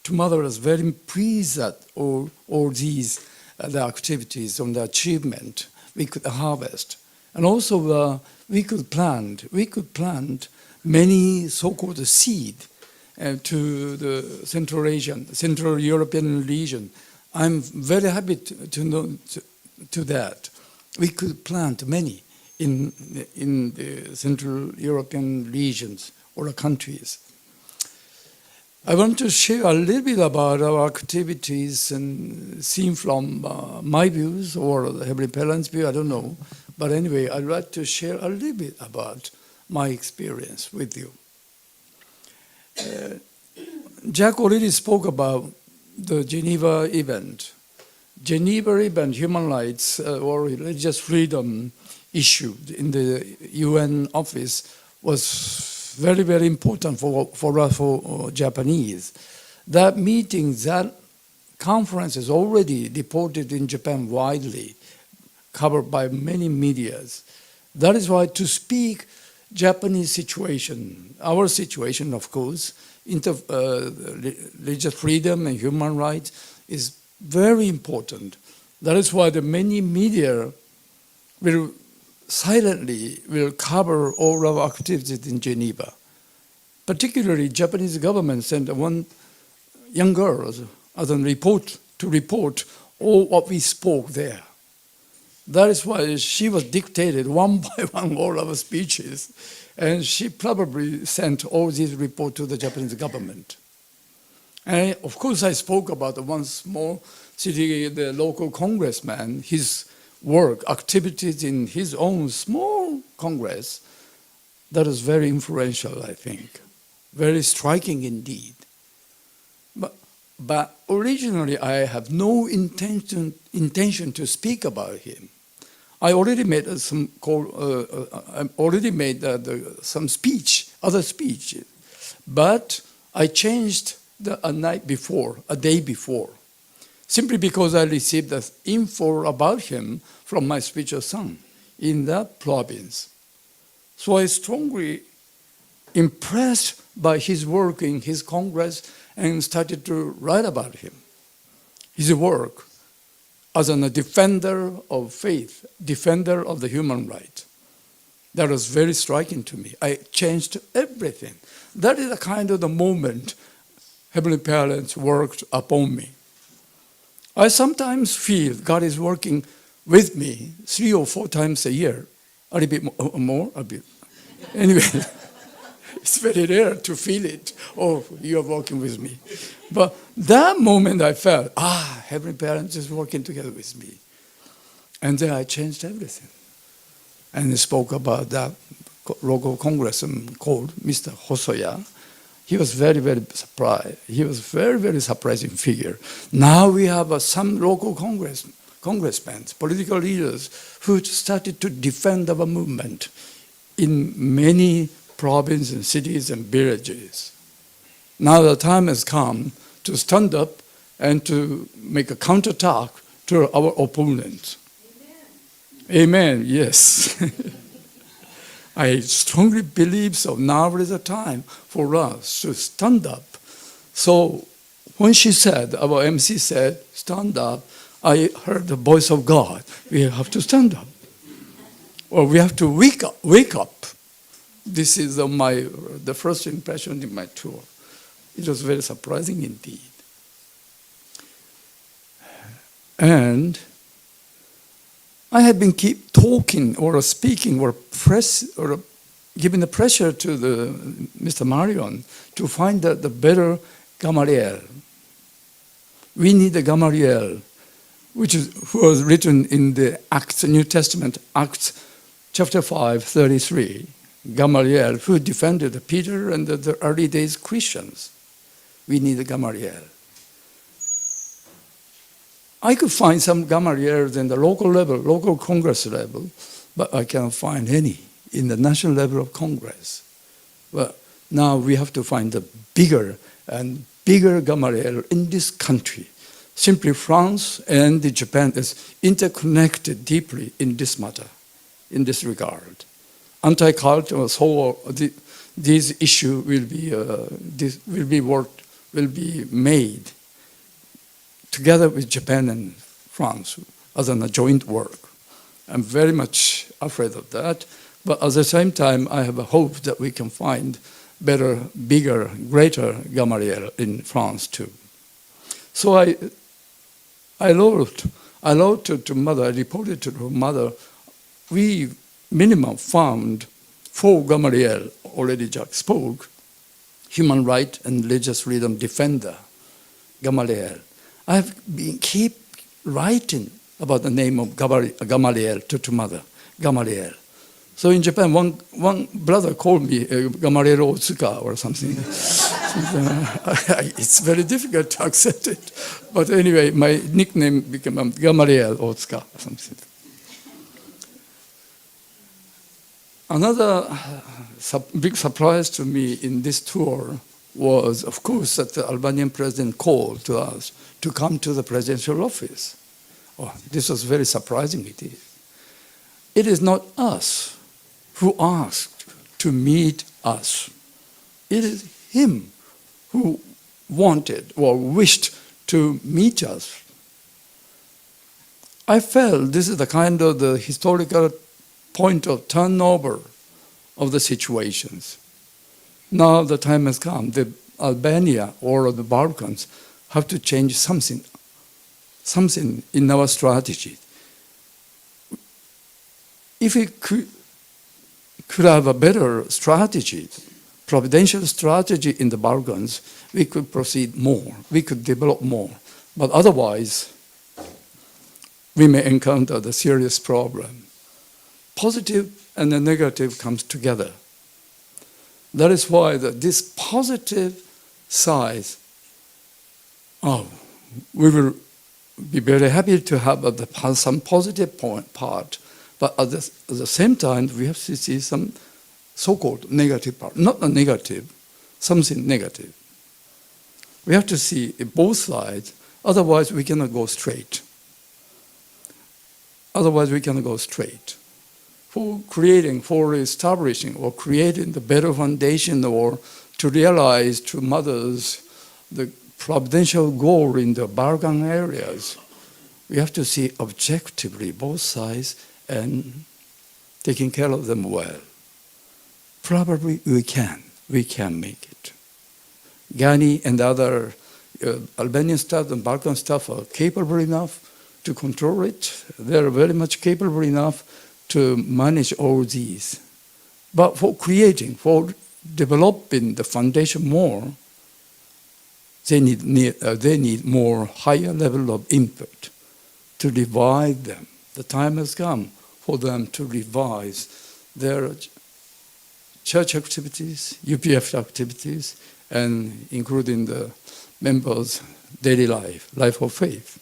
Mother was very pleased at all these the activities and the achievement we could harvest. And also we could plant many so-called seed to the Central European region. I'm very happy to know to that. We could plant many in the Central European regions or countries. I want to share a little bit about our activities and seen from my views or the Heavenly Parents' view, I don't know. But anyway, I'd like to share a little bit about my experience with you. Jack already spoke about the Geneva event. Geneva event, human rights or religious freedom issued in the UN office was very, very important for us, for Japanese. That meeting, that conference is already reported in Japan widely, covered by many medias. That is why to speak Japanese situation, our situation, of course, religious freedom and human rights is very important. That is why the many media will silently cover all our activities in Geneva. Particularly, Japanese government sent one young girl as a report to report all what we spoke there. That is why she was dictated one by one all our speeches, and she probably sent all these reports to the Japanese government. And of course, I spoke about the one small city, the local congressman, his work, activities in his own small congress. That is very influential, I think. Very striking indeed. But originally, I have no intention to speak about him. I already made some speech, other speech, but I changed a day before, simply because I received the info about him from my spiritual son in that province. So I strongly impressed by his work in his Congress and started to write about him. His work as a defender of faith, defender of the human right. That was very striking to me. I changed everything. That is the kind of the moment Heavenly Parents worked upon me. I sometimes feel God is working with me 3 or 4 times a year, a little bit more, a bit. Anyway, it's very rare to feel it. Oh, you are working with me. But that moment I felt, Heavenly Parents is working together with me. And then I changed everything. And spoke about that local congressman called Mr. Hosoya. He was very, very surprised. He was very, very surprising figure. Now we have some local congressmen, political leaders who started to defend our movement in many provinces and cities and villages. Now the time has come to stand up and to make a counterattack to our opponents. Amen, yes. I strongly believe so. Now is the time for us to stand up. So when she said, our MC said, stand up, I heard the voice of God. We have to stand up. Or we have to wake up. This is the first impression in my tour. It was very surprising indeed. And I had been keep talking or speaking or giving the pressure to Mr. Marion to find the better Gamaliel. We need a Gamaliel, who was written in the Acts, New Testament, Acts chapter 5:33. Gamaliel, who defended Peter and the early days Christians. We need a Gamaliel. I could find some Gamaliels in the local level, local Congress level, but I can't find any in the national level of Congress. Well, now we have to find a bigger and bigger Gamaliel in this country. Simply France and Japan is interconnected deeply in this matter, in this regard. Anti-culture, so this issue will be made together with Japan and France as a joint work. I'm very much afraid of that, but at the same time, I have a hope that we can find better, bigger, greater Gamaliel in France too. So I wrote to mother, I reported to her mother, we minimum found 4 Gamaliel, already Jack spoke, human right and religious freedom defender, Gamaliel. I have been keep writing about the name of Gamaliel to mother, Gamaliel. So in Japan, one brother called me Gamaliel Otsuka or something. It's very difficult to accept it. But anyway, my nickname became Gamaliel Otsuka or something. Another big surprise to me in this tour was, of course, that the Albanian president called to us to come to the presidential office. Oh, this was very surprising indeed. It is not us who asked to meet us. It is him who wanted or wished to meet us. I felt this is the kind of the historical point of turnover of the situations. Now the time has come. The Albania or the Balkans have to change something in our strategy. If we could have a better strategy, providential strategy in the Balkans, we could proceed more, we could develop more. But otherwise, we may encounter the serious problem. Positive and the negative comes together. That is why this positive side, we will be very happy to have some positive part, but at the same time, we have to see some so-called negative part. Not a negative, something negative. We have to see both sides, otherwise we cannot go straight. Otherwise we cannot go straight. For establishing or creating the better foundation or to realize to mothers the providential goal in the Balkan areas, we have to see objectively both sides and taking care of them well. Probably we can make it. Ghani and other Albanian staff and Balkan staff are capable enough to control it. They are very much capable enough to manage all these. But for developing the foundation more, they need more higher level of input to revive them. The time has come for them to revise their church activities, UPF activities, and including the members' daily life of faith.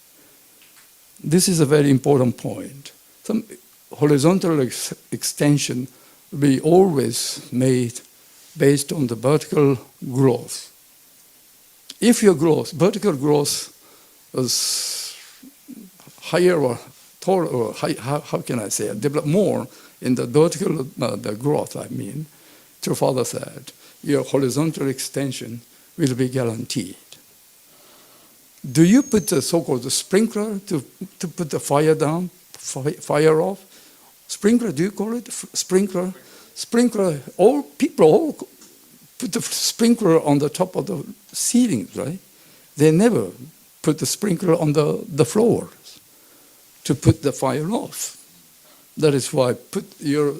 This is a very important point. Some horizontal extension will be always made based on the vertical growth. If your vertical growth is higher or how can I say it, develop more in the vertical the growth, I mean, True Father said, your horizontal extension will be guaranteed. Do you put the so-called sprinkler to put the fire down, fire off? Sprinkler, do you call it sprinkler? Sprinkler, all people put the sprinkler on the top of the ceilings, right? They never put the sprinkler on the floors to put the fire off. That is why put your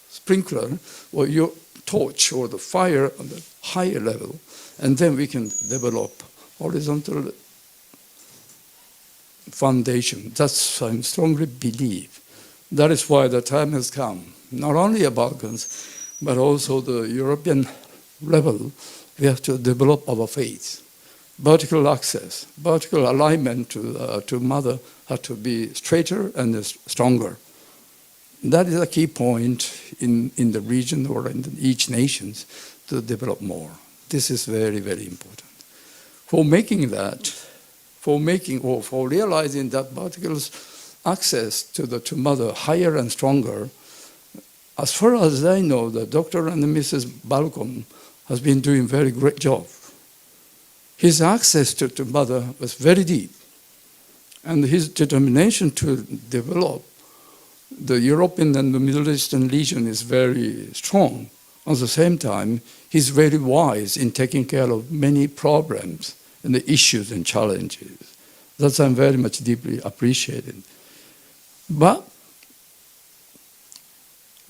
sprinkler or your torch or the fire on the higher level, and then we can develop horizontal foundation. That's I strongly believe. That is why the time has come, not only the Balkans, but also the European level. We have to develop our faith. Vertical access, vertical alignment to Mother have to be straighter and stronger. That is a key point in the region or in each nation to develop more. This is very, very important. For making that, for realizing that vertical access to Mother higher and stronger, as far as I know, the Dr. and Mrs. Balcom has been doing a very great job. His access to Mother was very deep, and his determination to develop the European and the Middle Eastern region is very strong. At the same time, he's very wise in taking care of many problems and the issues and challenges. That I'm very much deeply appreciated. But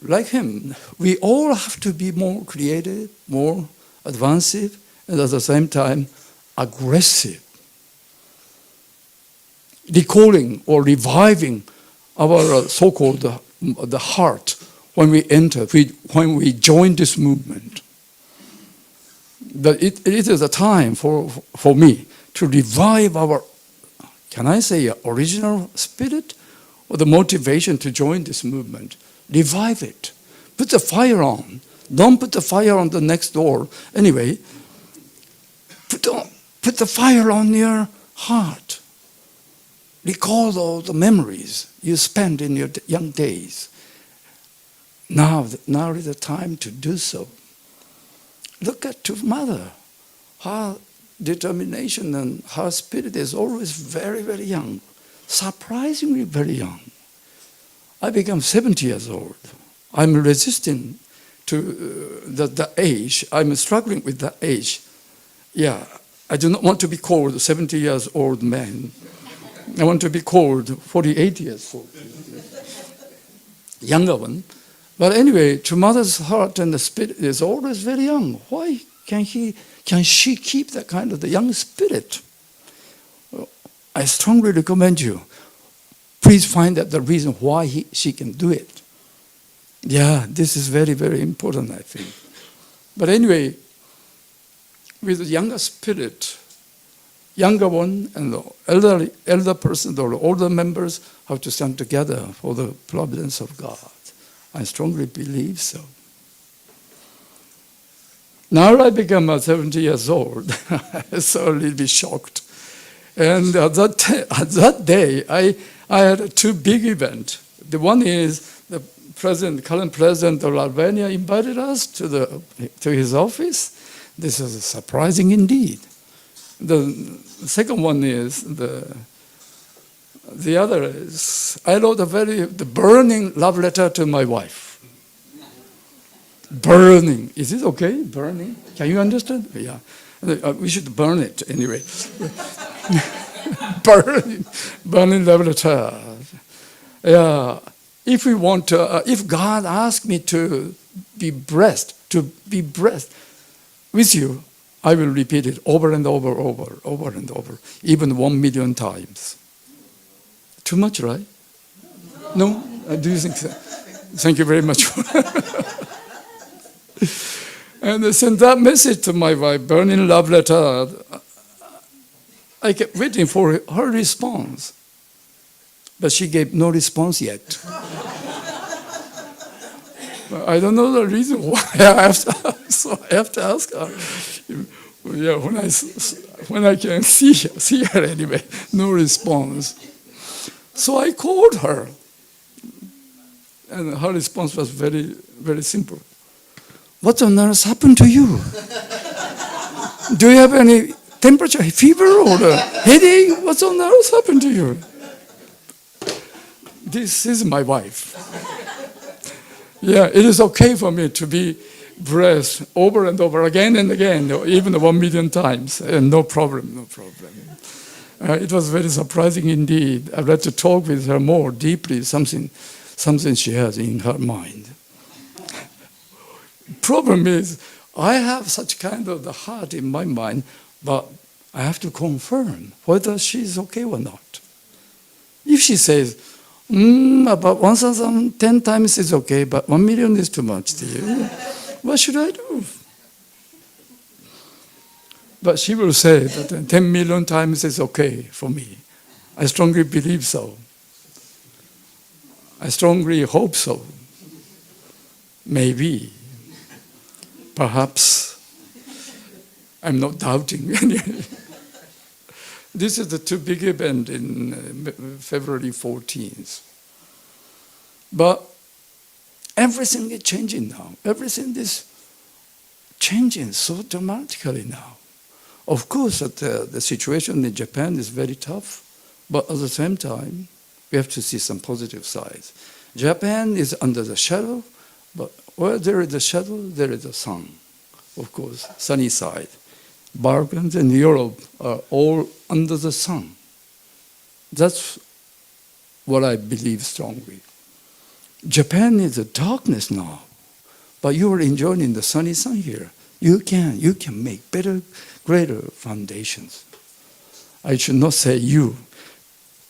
like him, we all have to be more creative, more advanced, and at the same time, aggressive. Recalling or reviving our so-called the heart when we enter, when we join this movement. That it is a time for me to revive our, can I say, original spirit or the motivation to join this movement. Revive it. Put the fire on. Don't put the fire on the next door. Anyway, put the fire on your heart. Recall all the memories you spent in your young days. Now is the time to do so. Look at your mother. Her determination and her spirit is always very, very young. Surprisingly very young. I become 70 years old. I'm resisting to the age. I'm struggling with the age. Yeah, I do not want to be called a 70 years old man. I want to be called 48 years old. Younger one. But anyway, to mother's heart and the spirit is always very young. Why can she keep that kind of the young spirit? I strongly recommend you. Please find out the reason why she can do it. Yeah, this is very, very important, I think. But anyway, with the younger spirit, younger one and the elder person or older members have to stand together for the providence of God. I strongly believe so. Now I become 70 years old, so a little bit shocked. And at that day, I had two big events. The one is the current president of Albania invited us to his office. This is surprising indeed. The second one is the other is I wrote the burning love letter to my wife. Burning. Is it okay? Burning? Can you understand? Yeah. We should burn it anyway. burning love letter. Yeah. If we want to, if God asked me to be blessed with you, I will repeat it over and over and over, even 1 million times. Too much, right? No? Do you think so? Thank you very much. And I sent that message to my wife, burning love letter. I kept waiting for her response, but she gave no response yet. I don't know the reason why. I have to ask her. Yeah, when I can see her anyway, no response. So I called her. And her response was very, very simple. What on earth happened to you? Do you have any temperature, fever, or a headache? What on earth happened to you? This is my wife. Yeah, it is okay for me to be breathed over and over again and again, even 1 million times, and no problem, no problem. It was very surprising indeed. I'd like to talk with her more deeply, something she has in her mind. Problem is, I have such kind of the heart in my mind, but I have to confirm whether she's okay or not. If she says, about 1,010 times is okay, but 1 million is too much to you, what should I do? But she will say that 10 million times is okay for me. I strongly believe so. I strongly hope so. Maybe. Perhaps. I'm not doubting. This is the two big event in February 14th. But everything is changing now. Everything is changing so dramatically now. Of course, the situation in Japan is very tough, but at the same time, we have to see some positive sides. Japan is under the shadow, but where there is a shadow, there is a sun. Of course, sunny side. Balkans and Europe are all under the sun. That's what I believe strongly. Japan is a darkness now, but you are enjoying the sunny sun here. You can make better, greater foundations. I should not say you,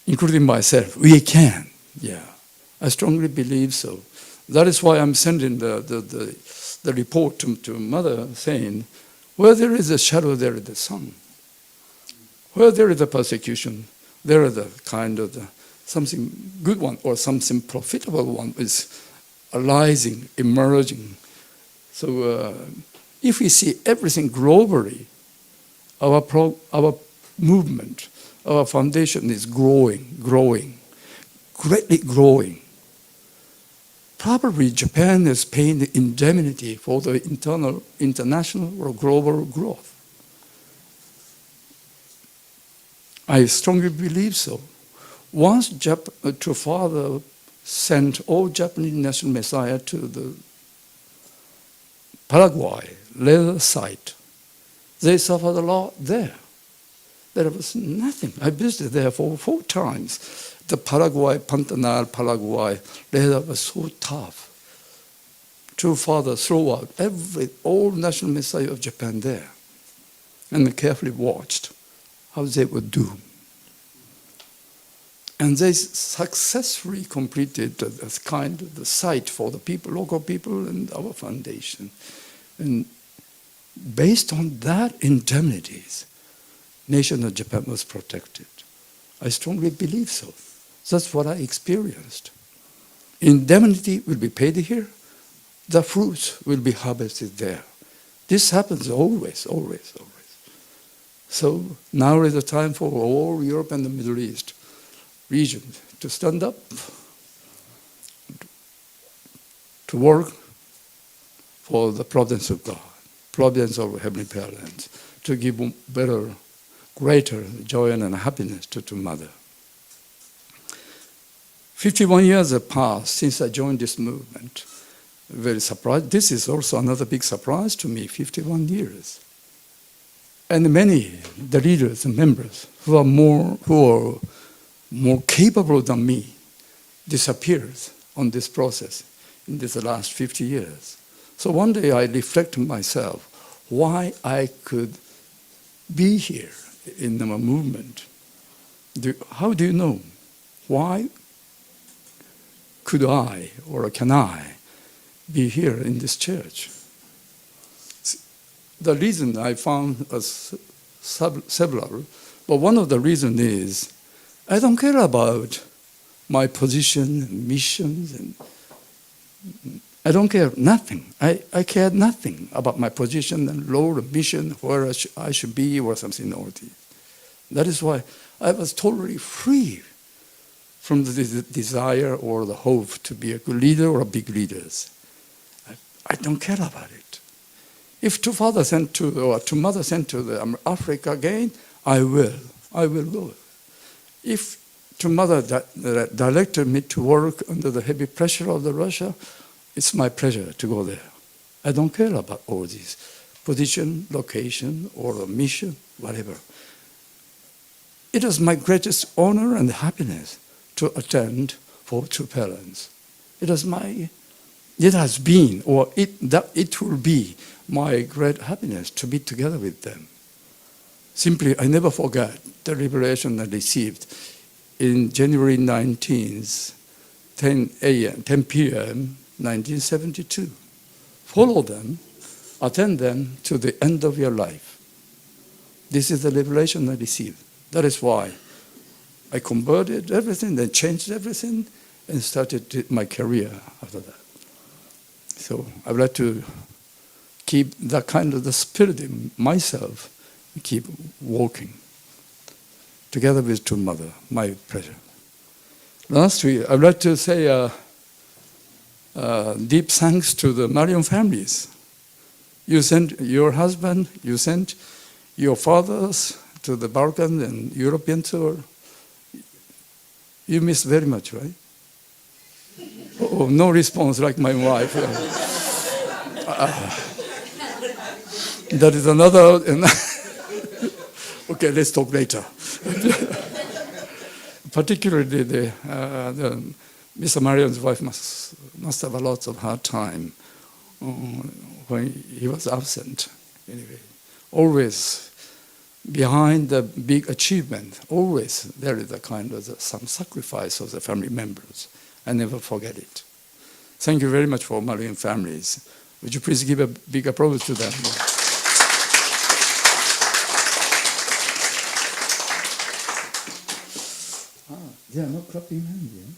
including myself. We can, yeah. I strongly believe so. That is why I'm sending the report to Mother saying, where there is a shadow, there is the sun. Where there is a persecution, there is a kind of something good one or something profitable one is arising, emerging. So if we see everything globally, our movement, our foundation is growing, greatly growing. Probably Japan is paying the indemnity for the international or global growth. I strongly believe so. Once to Father sent all Japanese national Messiah to the Paraguay leather site, they suffered a lot there. There was nothing. I visited there for 4 times. The Paraguay, Pantanal, Paraguay, leather was so tough. True Father threw out all national Messiah of Japan there and carefully watched how they would do. And they successfully completed this kind of the site for the people, local people, and our foundation. And based on that indemnities, nation of Japan was protected. I strongly believe so. That's what I experienced. Indemnity will be paid here. The fruits will be harvested there. This happens always. So now is the time for all Europe and the Middle East region to stand up, to work for the providence of God, providence of Heavenly Parents, to give better, greater joy and happiness to Mother. 51 years have passed since I joined this movement. Very surprised. This is also another big surprise to me, 51 years. And many, the leaders and members who are more capable than me, disappears on this process in this last 50 years. So one day I reflect on myself, why I could be here in the movement. How do you know? Why could I or can I be here in this church? The reason I found several, but one of the reasons is I don't care about my position and missions, and I don't care nothing. I care nothing about my position and role and mission, where I should be or something. That is why I was totally free from the desire or the hope to be a good leader or a big leaders. I don't care about it. If two fathers sent to, or two mothers sent to Africa again, I will go. If two mothers directed me to work under the heavy pressure of the Russia, it's my pleasure to go there. I don't care about all these position, location, or a mission, whatever. It is my greatest honor and happiness to attend for two parents. It has been, or it will be my great happiness to be together with them. Simply, I never forget the revelation I received in January 19th, 10 p.m., 1972. Follow them, attend them to the end of your life. This is the revelation I received. That is why I converted everything, then changed everything, and started my career after that. So I would like to keep that kind of the spirit in myself, and keep walking together with two mother. My pleasure. Lastly, I would like to say deep thanks to the Marion families. You sent your husband, you sent your fathers to the Balkan and European tour. You missed very much, right? Oh, no response like my wife. That is another. Okay, let's talk later. Particularly, Mr. Marion's wife must have a lot of hard time when he was absent. Anyway, always behind the big achievement, always there is a kind of some sacrifice of the family members. I never forget it. Thank you very much for Marion families. Would you please give a big applause to them? They are not clapping hands, yeah?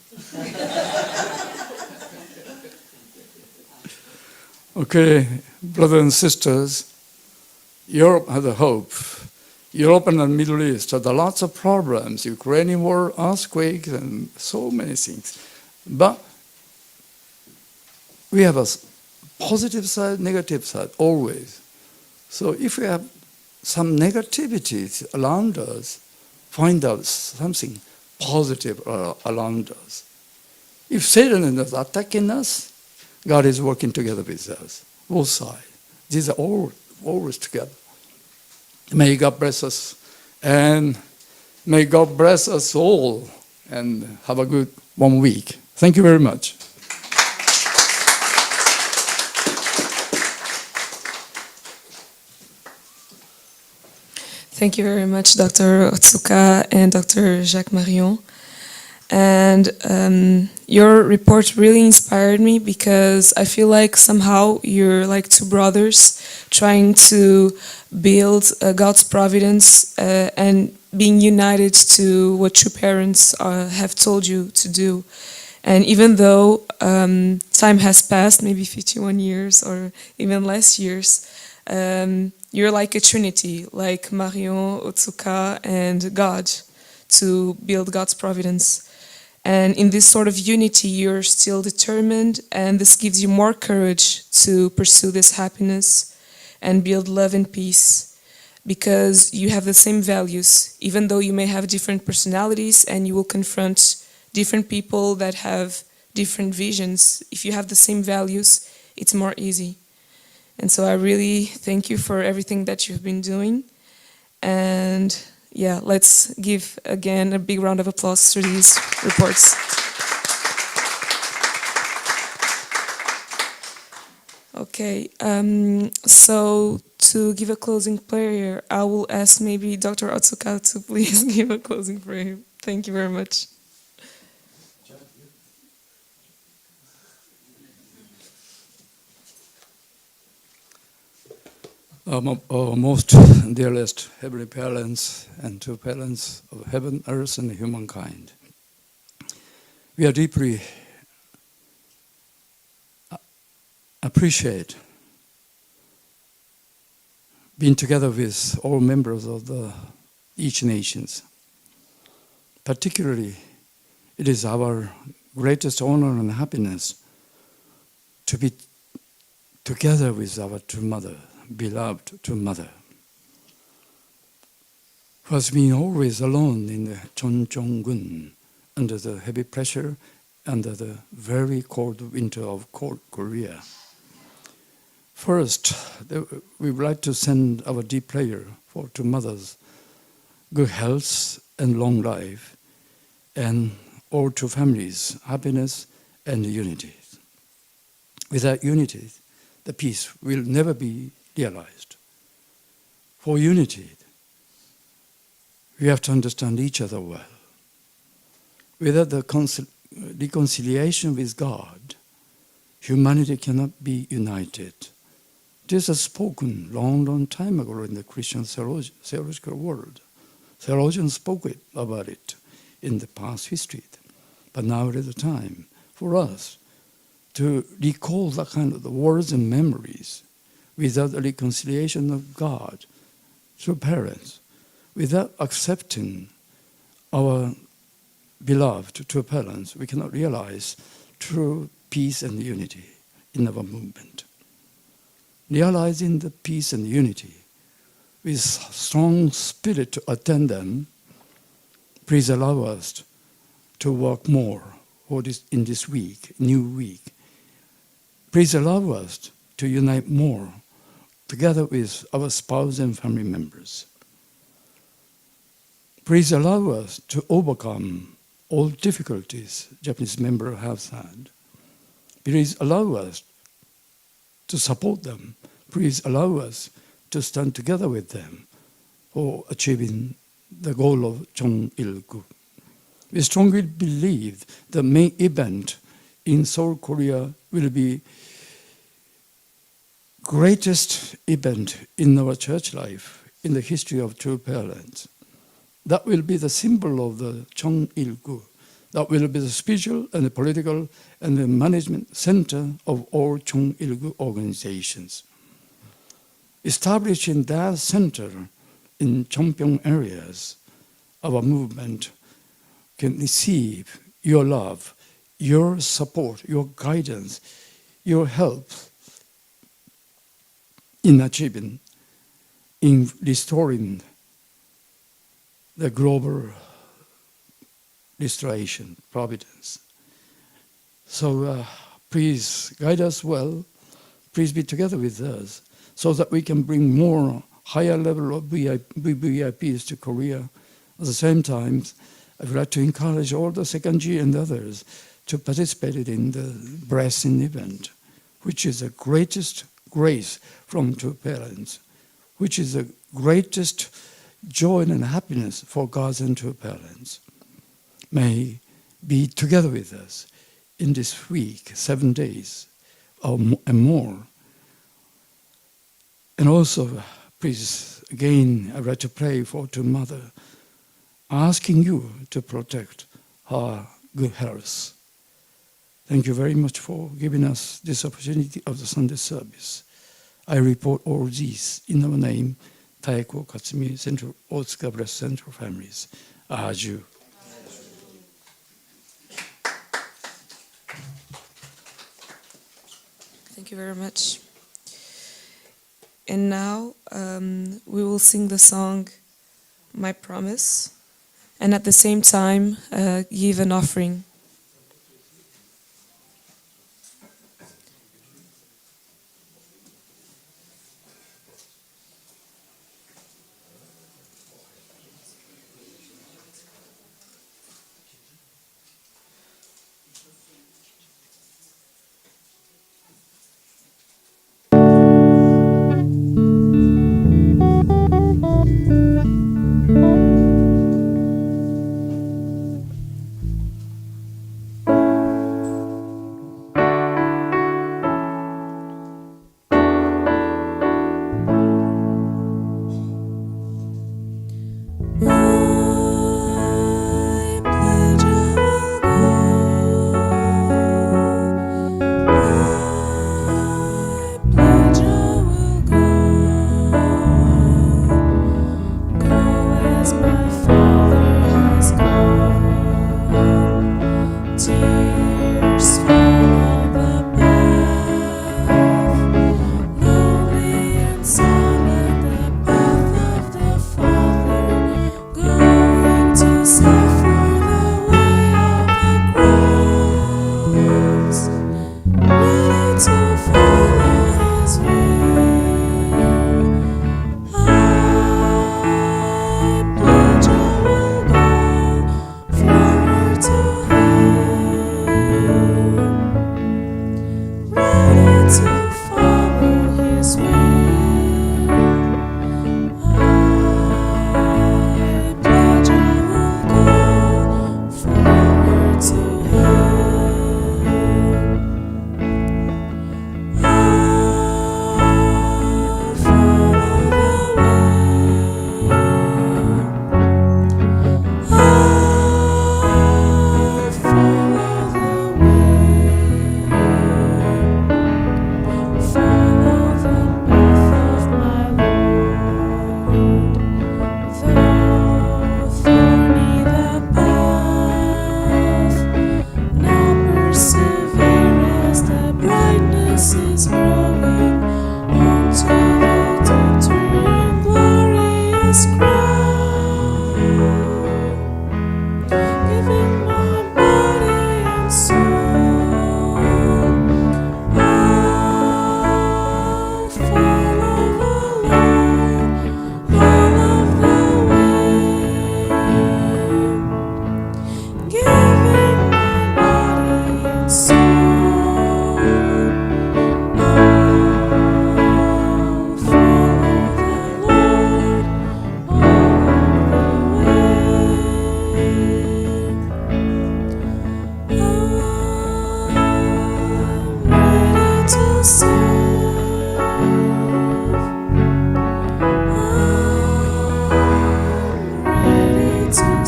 Okay, brothers and sisters, Europe has a hope. Europe and the Middle East have lots of problems, Ukrainian war, earthquakes, and so many things. But we have a positive side, negative side, always. So if we have some negativities around us, find out something positive around us. If Satan is attacking us, God is working together with us, both sides. These are all always together. May God bless us, and may God bless us all, and have a good 1 week. Thank you very much. Thank you very much, Dr. Otsuka and Dr. Jacques Marion. And your report really inspired me because I feel like somehow you're like two brothers trying to build God's providence and being united to what true parents have told you to do. And even though time has passed, maybe 51 years or even less years, you're like a trinity, like Marion, Otsuka, and God, to build God's providence. And in this sort of unity, you're still determined, and this gives you more courage to pursue this happiness and build love and peace, because you have the same values, even though you may have different personalities and you will confront different people that have different visions. If you have the same values, it's more easy. And so I really thank you for everything that you've been doing. And yeah, let's give again a big round of applause to these reports. Okay, so to give a closing prayer, I will ask maybe Dr. Otsuka to please give a closing prayer. Thank you very much. Our most dearest heavenly parents and two parents of heaven, earth, and humankind, we are deeply appreciate being together with all members of each nations. Particularly, It is our greatest honor and happiness to be together with our true mother, beloved true mother, who has been always alone in the Chonchong-gun under the heavy pressure, under the very cold winter of Korea. First, we would like to send our deep prayer for two mothers, good health and long life, and all two families, happiness and unity. Without unity, the peace will never be realized. For unity, we have to understand each other well. Without the reconciliation with God, humanity cannot be united. This is spoken long time ago in the Christian theological world. Theologians spoke about it in the past history. But now it is the time for us to recall that kind of the words and memories without the reconciliation of God through parents, without accepting our beloved true parents, we cannot realize true peace and unity in our movement. Realizing the peace and unity with strong spirit to attend them, please allow us to work more in this week, new week. Please allow us to unite more together with our spouse and family members. Please allow us to overcome all difficulties Japanese members have had. Please allow us to support them. Please allow us to stand together with them for achieving the goal of Chong-il-gu. We strongly believe the main event in Seoul, Korea will be greatest event in our church life in the history of true parents. That will be the symbol of the Chong-il-gu. That will be the spiritual and the political and the management center of all Chong-il-gu organizations. Establishing that center in Cheongbyeong areas, our movement can receive your love, your support, your guidance, your help in achieving, in restoring the global restoration, providence. So please guide us well. Please be together with us so that we can bring more higher level of VIPs to Korea. At the same time, I would like to encourage all the second G and others to participate in the blessing event, which is the greatest grace from two parents, which is the greatest joy and happiness for God's and two parents. May be together with us in this week, 7 days and more. And also, please, again, I would like to pray for two mother, asking you to protect her good health. Thank you very much for giving us this opportunity of the Sunday service. I report all these in our name, Taeko Katsumi Central Otsuka Blessed Central Families. Aju. Thank you very much. And now we will sing the song My Promise, and at the same time give an offering.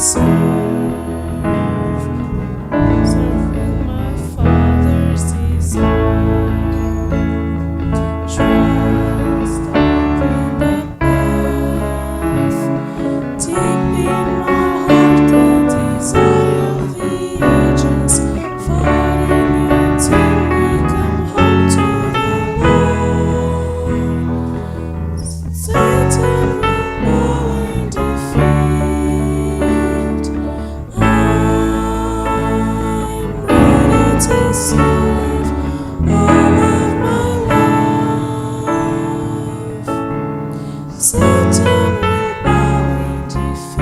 serving my Father's desire. Trust open the path, deep in my heart the desire of the ages, falling until we come home to the Lord. Satan will bow in defeat. I'm ready to serve all of my life. Satan will bow in defeat.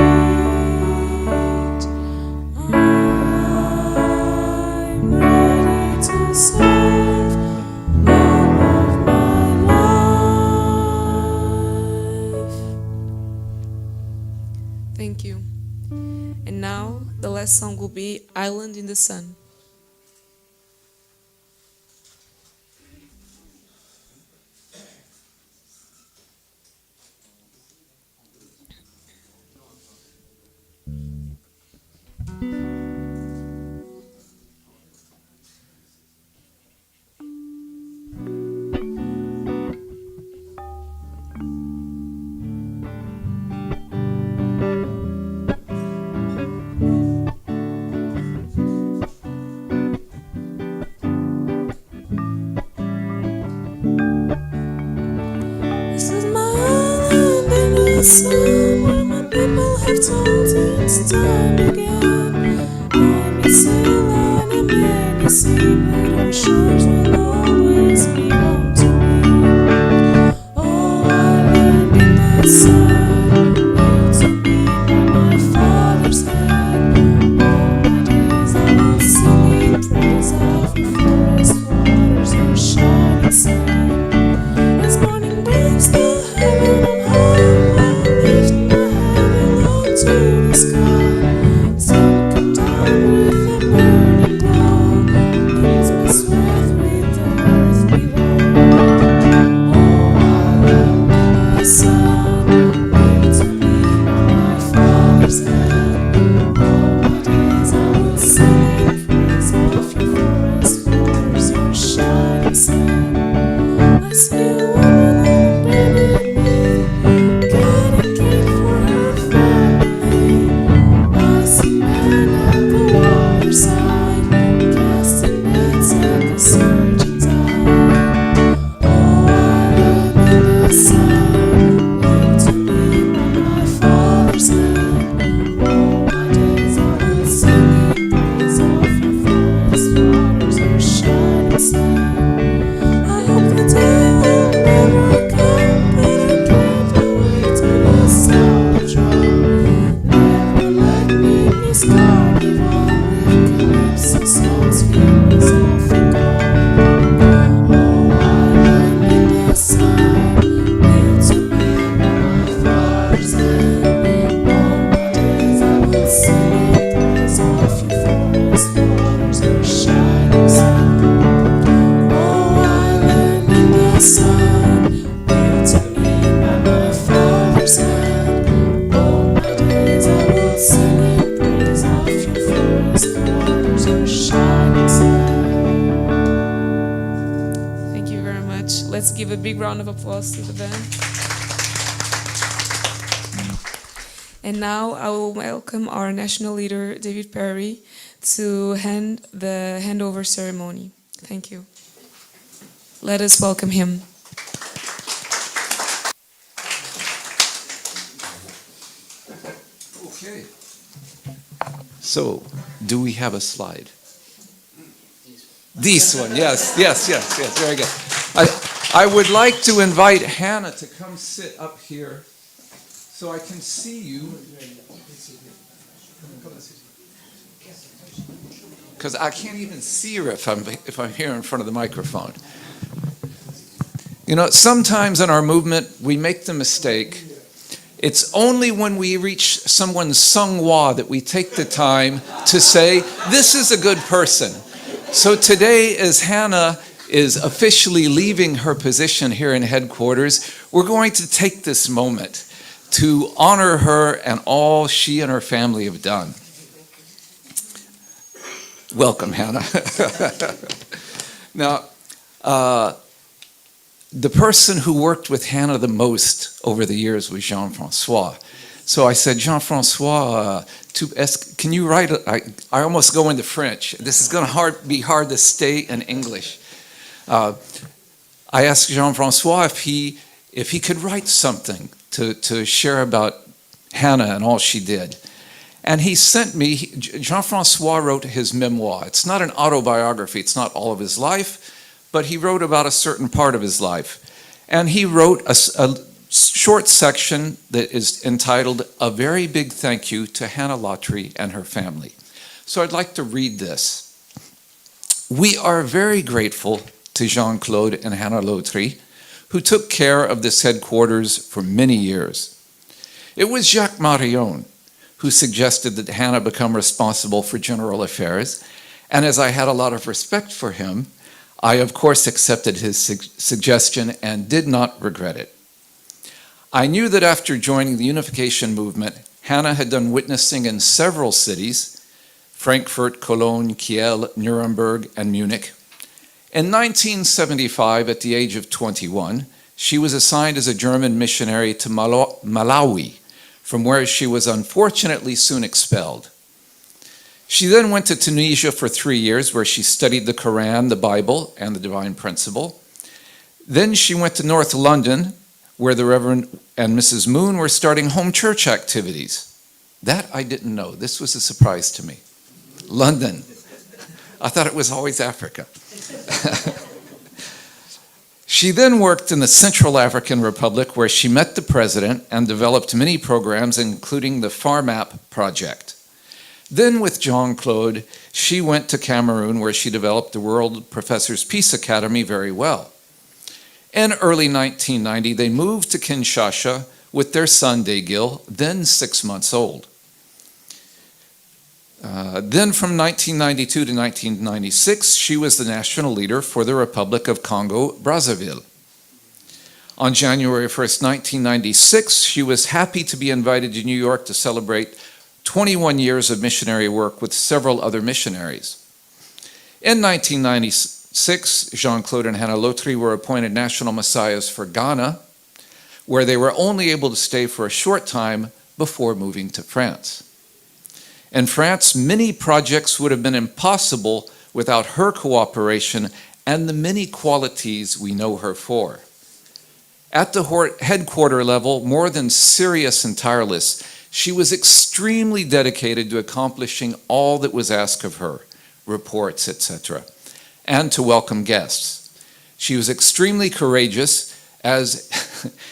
I'm ready to serve all of my life. Thank you. And now the last song will be Island in the Sun. This is my island in the sun, where my people have told it's time again. I'm a sailor in a many sea, but our shores will always belong to me. Oh, island in the sun, built to me by my father's hand. All my days I will sing in praise of your forest waters, your shining sun. As morning breaks the heaven on high, I lift my head alone to the sky. Sun come down with a burning glow, leaves me swathed with the earth below. Oh, island in the sun, built to me by my father's hand. All my days I will sing in praise of your forest waters, your shining sun. I see a woman on a bended knee, guiding kid for her family. I see men at the waterside, casting nets at the surging tide. Oh, island in the sun, built to me by my father's hand. All my days I will sing in praise of your forest waters, your shining sun. I hope the day will never come, but I can't wait till the sound of drum. Never let me miss carnival with calypso songs filled with awful gold. Oh, island in the sun, built to me by my father's hand. All my days I will sing in praise of your forest waters, your shining sun. Oh, island in the sun, built to me by my father's hand. All my days I will sing in praise of your forest waters, your shining sun. Thank you very much. Let's give a big round of applause to the band. And now I will welcome our national leader, David Perry, to hand the handover ceremony. Thank you. Let us welcome him. Okay. So, do we have a slide? This one, yes. Very good. I would like to invite Hannah to come sit up here so I can see you. Because I can't even see her if I'm here in front of the microphone. You know, sometimes in our movement we make the mistake. It's only when we reach someone's sangwa that we take the time to say, this is a good person. So today, as Hannah is officially leaving her position here in headquarters, we're going to take this moment to honor her and all she and her family have done. Welcome, Hannah. Now, the person who worked with Hannah the most over the years was Jean-Francois. So I said, Jean-Francois, can you write? I almost go into French. This is going to be hard to stay in English. I asked Jean-Francois if he could write something to share about Hannah and all she did. And he sent me, Jean-Francois wrote his memoir. It's not an autobiography, it's not all of his life, but he wrote about a certain part of his life. And he wrote a short section that is entitled, A Very Big Thank You to Hannah Lotry and Her Family. So I'd like to read this. We are very grateful to Jean-Claude and Hannah Lotry, who took care of this headquarters for many years. It was Jacques Marion who suggested that Hannah become responsible for general affairs, and as I had a lot of respect for him, I of course accepted his suggestion and did not regret it. I knew that after joining the unification movement, Hannah had done witnessing in several cities, Frankfurt, Cologne, Kiel, Nuremberg, and Munich. In 1975, at the age of 21, she was assigned as a German missionary to Malawi, from where she was unfortunately soon expelled. She then went to Tunisia for 3 years, where she studied the Quran, the Bible, and the Divine Principle. Then she went to North London, where the Reverend and Mrs. Moon were starting home church activities. That I didn't know. This was a surprise to me. London. I thought it was always Africa. She then worked in the Central African Republic, where she met the president and developed many programs, including the FARMAP project. Then with Jean-Claude, she went to Cameroon, where she developed the World Professors Peace Academy very well. In early 1990, they moved to Kinshasa with their son, Degil, then 6 months old. Then from 1992 to 1996, she was the national leader for the Republic of Congo-Brazzaville. On January 1st, 1996, she was happy to be invited to New York to celebrate 21 years of missionary work with several other missionaries. In 1996, Jean-Claude and Hannah Lotry were appointed national messiahs for Ghana, where they were only able to stay for a short time before moving to France. In France, many projects would have been impossible without her cooperation and the many qualities we know her for. At the headquarter level, more than serious and tireless, she was extremely dedicated to accomplishing all that was asked of her, reports, etc., and to welcome guests. She was extremely courageous, as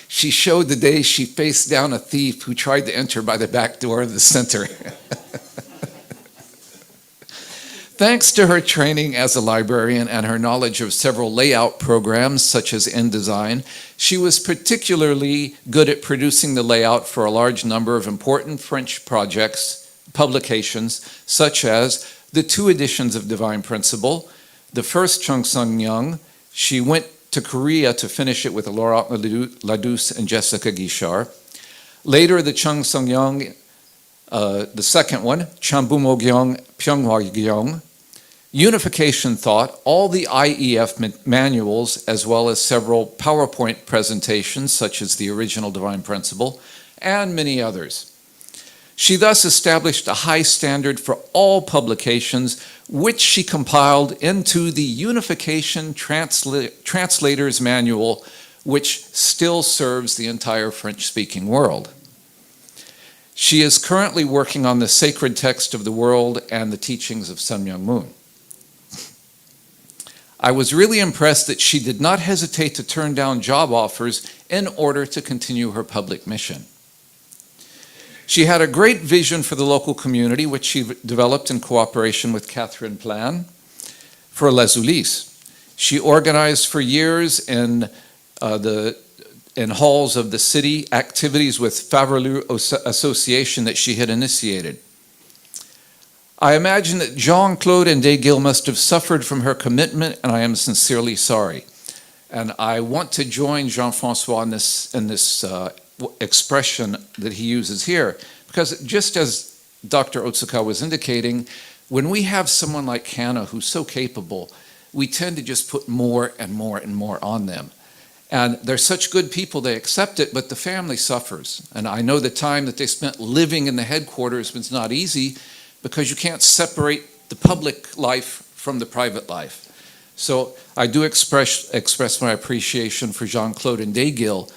she showed the day she faced down a thief who tried to enter by the back door of the center. Thanks to her training as a librarian and her knowledge of several layout programs, such as InDesign, she was particularly good at producing the layout for a large number of important French projects, publications, such as the 2 editions of Divine Principle, the first Chung Sung Young. She went to Korea to finish it with Laurent Ladouce and Jessica Guichard. Later, the Chung Sung Young, the second one, Chambumo Gyeong, Pyeonghwa Gyeong, Unification Thought, all the IEF manuals, as well as several PowerPoint presentations, such as the original Divine Principle, and many others. She thus established a high standard for all publications, which she compiled into the Unification Translator's Manual, which still serves the entire French-speaking world. She is currently working on the Sacred Text of the World and the Teachings of Sun Myung Moon. I was really impressed that she did not hesitate to turn down job offers in order to continue her public mission. She had a great vision for the local community, which she developed in cooperation with Catherine Plan for Les Ulis. She organized for years in halls of the city activities with Favrelu Association that she had initiated. I imagine that Jean-Claude and Degil must have suffered from her commitment, and I am sincerely sorry. And I want to join Jean-Francois in this expression that he uses here. Because just as Dr. Otsuka was indicating, when we have someone like Hannah who's so capable, we tend to just put more and more and more on them. And they're such good people, they accept it, but the family suffers. And I know the time that they spent living in the headquarters was not easy because you can't separate the public life from the private life. So I do express my appreciation for Jean-Claude and Daygil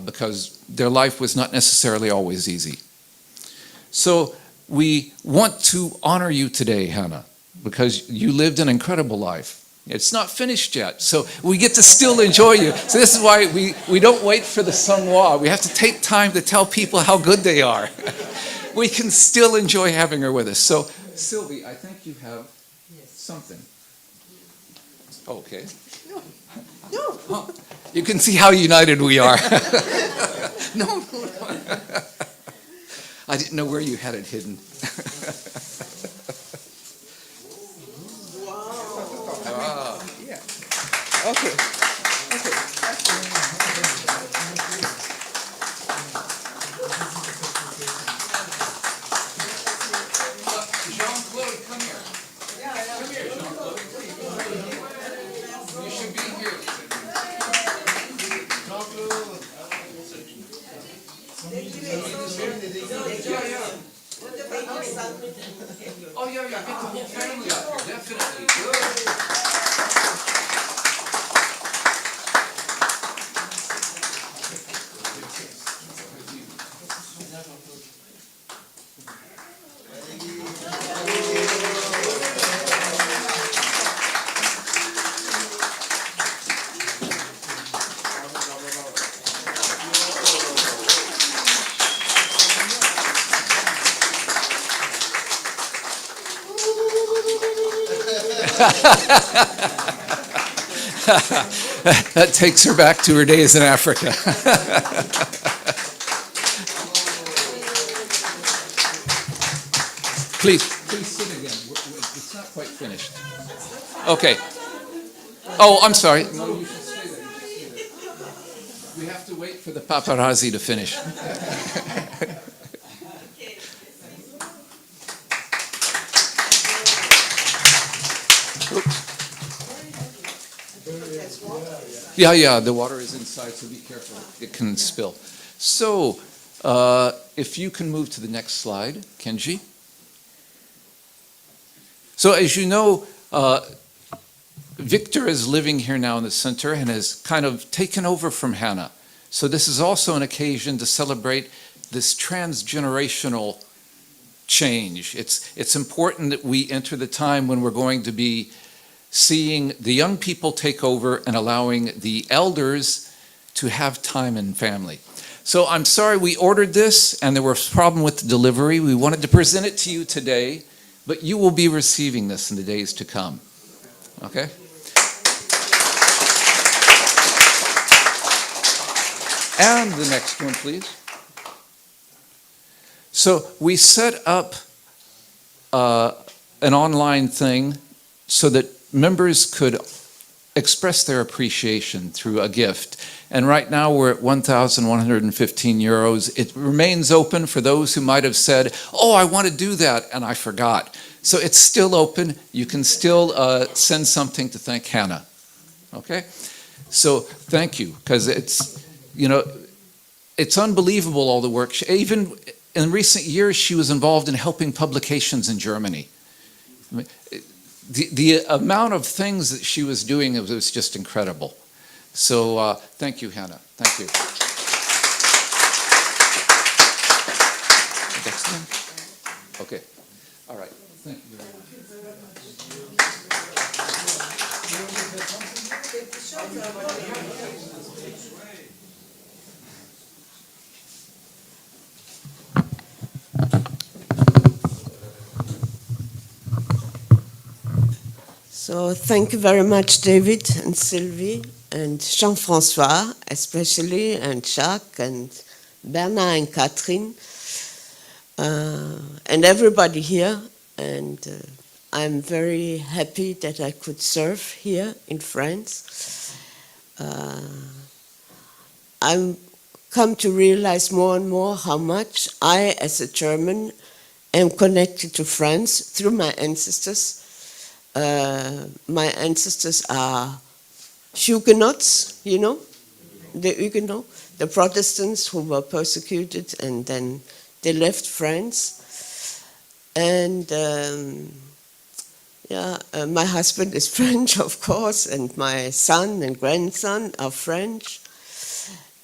because their life was not necessarily always easy. So we want to honor you today, Hannah, because you lived an incredible life. It's not finished yet, so we get to still enjoy you. So this is why we don't wait for the Sangwa. We have to take time to tell people how good they are. We can still enjoy having her with us. So, Sylvie, I think you have something. Okay. No. You can see how united we are. No. I didn't know where you had it hidden. Wow. Yeah. Okay. Jean-Claude, come here. Come here, Jean-Claude. You should be here. Oh, yeah, get the whole family up here, definitely. Good. That takes her back to her days in Africa. Please sit again. It's not quite finished. Okay. Oh, I'm sorry. No, you should stay there. We have to wait for the paparazzi to finish. Yeah, the water is inside, so be careful. It can spill. So, if you can move to the next slide, Kenji. So, as you know, Victor is living here now in the center and has kind of taken over from Hannah. So this is also an occasion to celebrate this transgenerational change. It's important that we enter the time when we're going to be seeing the young people take over and allowing the elders to have time and family. So I'm sorry we ordered this and there was a problem with the delivery. We wanted to present it to you today, but you will be receiving this in the days to come. Okay? And the next one, please. So we set up an online thing so that members could express their appreciation through a gift. And right now we're at 1,115 euros. It remains open for those who might have said, oh, I want to do that, and I forgot. So it's still open. You can still send something to thank Hannah. Okay? So thank you, because it's, you know, it's unbelievable all the work. Even in recent years, she was involved in helping publications in Germany. I mean, the amount of things that she was doing was just incredible. So thank you, Hannah. Thank you. Next one. Okay. All right. Thank you very much. So thank you very much, David and Sylvie and Jean-François especially, and Jacques and Bernard and Catherine, and everybody here. And I'm very happy that I could serve here in France. I'm come to realize more and more how much I, as a German, am connected to France through my ancestors. My ancestors are Huguenots, you know, the Huguenots, the Protestants who were persecuted and then they left France. And my husband is French, of course, and my son and grandson are French.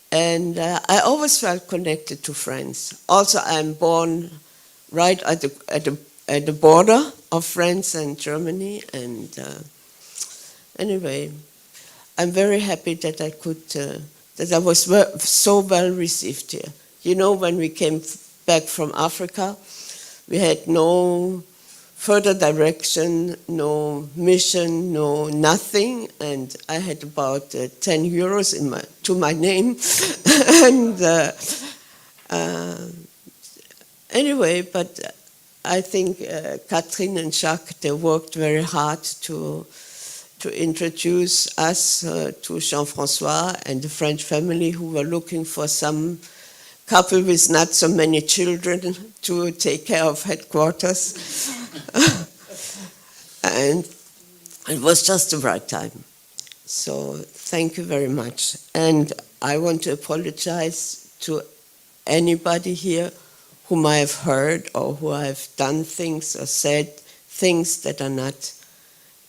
And I always felt connected to France. Also, I'm born right at the border of France and Germany. And anyway, I'm very happy that I could, that I was so well received here. You know, when we came back from Africa, we had no further direction, no mission, no nothing, and I had about 10 euros to my name. And anyway, but I think Catherine and Jacques, they worked very hard to introduce us to Jean-François and the French family who were looking for some couple with not so many children to take care of headquarters. And it was just the right time. So thank you very much. And I want to apologize to anybody here whom I have heard or who I have done things or said things that are not,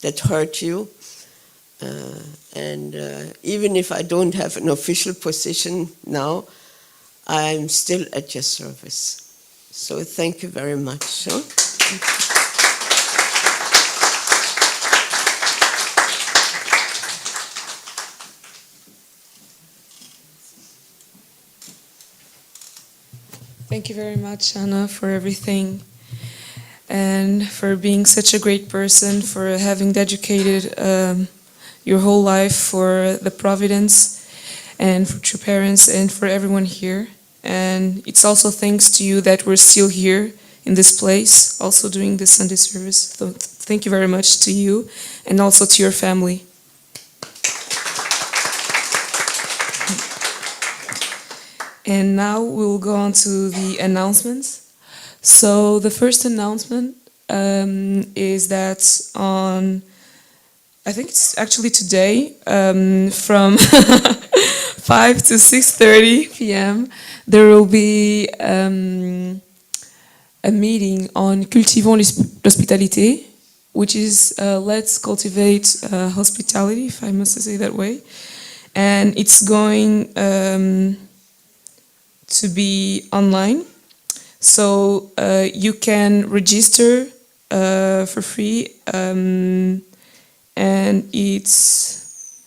that hurt you. And even if I don't have an official position now, I'm still at your service. So thank you very much. Huh? Thank you very much, Anna, for everything and for being such a great person, for having dedicated your whole life for the Providence and for your parents and for everyone here. And it's also thanks to you that we're still here in this place, also doing this Sunday service. So thank you very much to you and also to your family. And now we'll go on to the announcements. So the first announcement is that on, I think it's actually today, from 5 to 6:30 p.m., there will be a meeting on Cultivons l'hospitalité, which is Let's Cultivate Hospitality, if I must say that way. And it's going to be online. So you can register for free. And it's,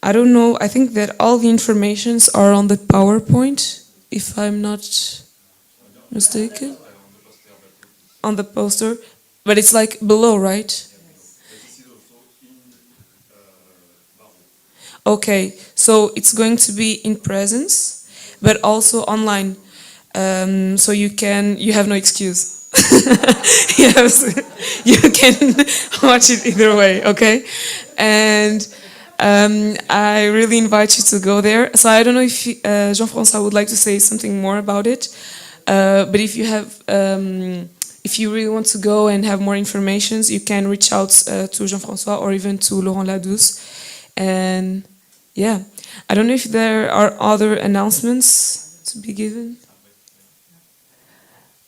I don't know, I think that all the informations are on the PowerPoint, if I'm not mistaken. On the poster, but it's like below, right? Okay, so it's going to be in presence, but also online. So you have no excuse. Yes, you can watch it either way, okay? And I really invite you to go there. So I don't know if Jean-François would like to say something more about it, but if you have, if you really want to go and have more information, you can reach out to Jean-François or even to Laurent Ladouce. And yeah, I don't know if there are other announcements to be given.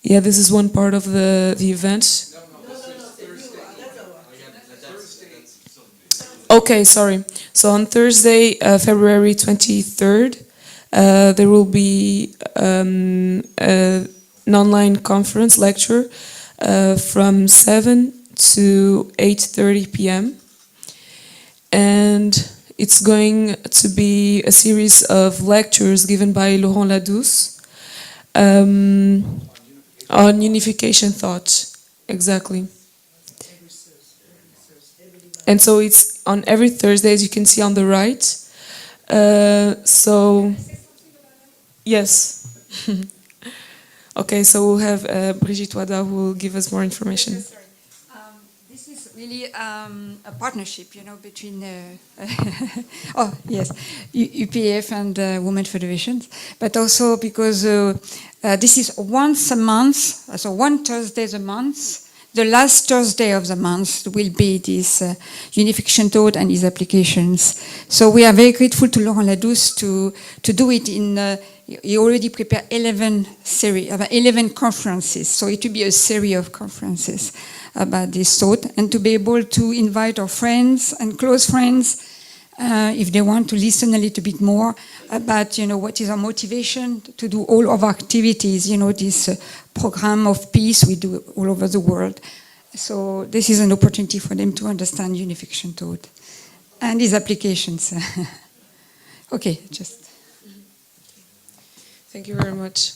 Yeah, this is one part of the event. Okay, sorry. So on Thursday, February 23rd, there will be an online conference lecture from 7 to 8:30 p.m. And it's going to be a series of lectures given by Laurent Ladouce on unification thought. Exactly. And so it's on every Thursday, as you can see on the right. So, yes. Okay, so we'll have Brigitte Wada who will give us more information. This is really a partnership, between oh yes, UPF and Women Federations, but also because this is once a month, so one Thursday a month. The last Thursday of the month will be this Unification Toad and his applications. So we are very grateful to Laurent Ladouce to do it in. He already prepared 11 conferences, so it will be a series of conferences about this thought, and to be able to invite our friends and close friends if they want to listen a little bit more about, what is our motivation to do all of our activities, this program of peace we do all over the world. So this is an opportunity for them to understand Unification Thought and its applications. Okay, just. Thank you very much.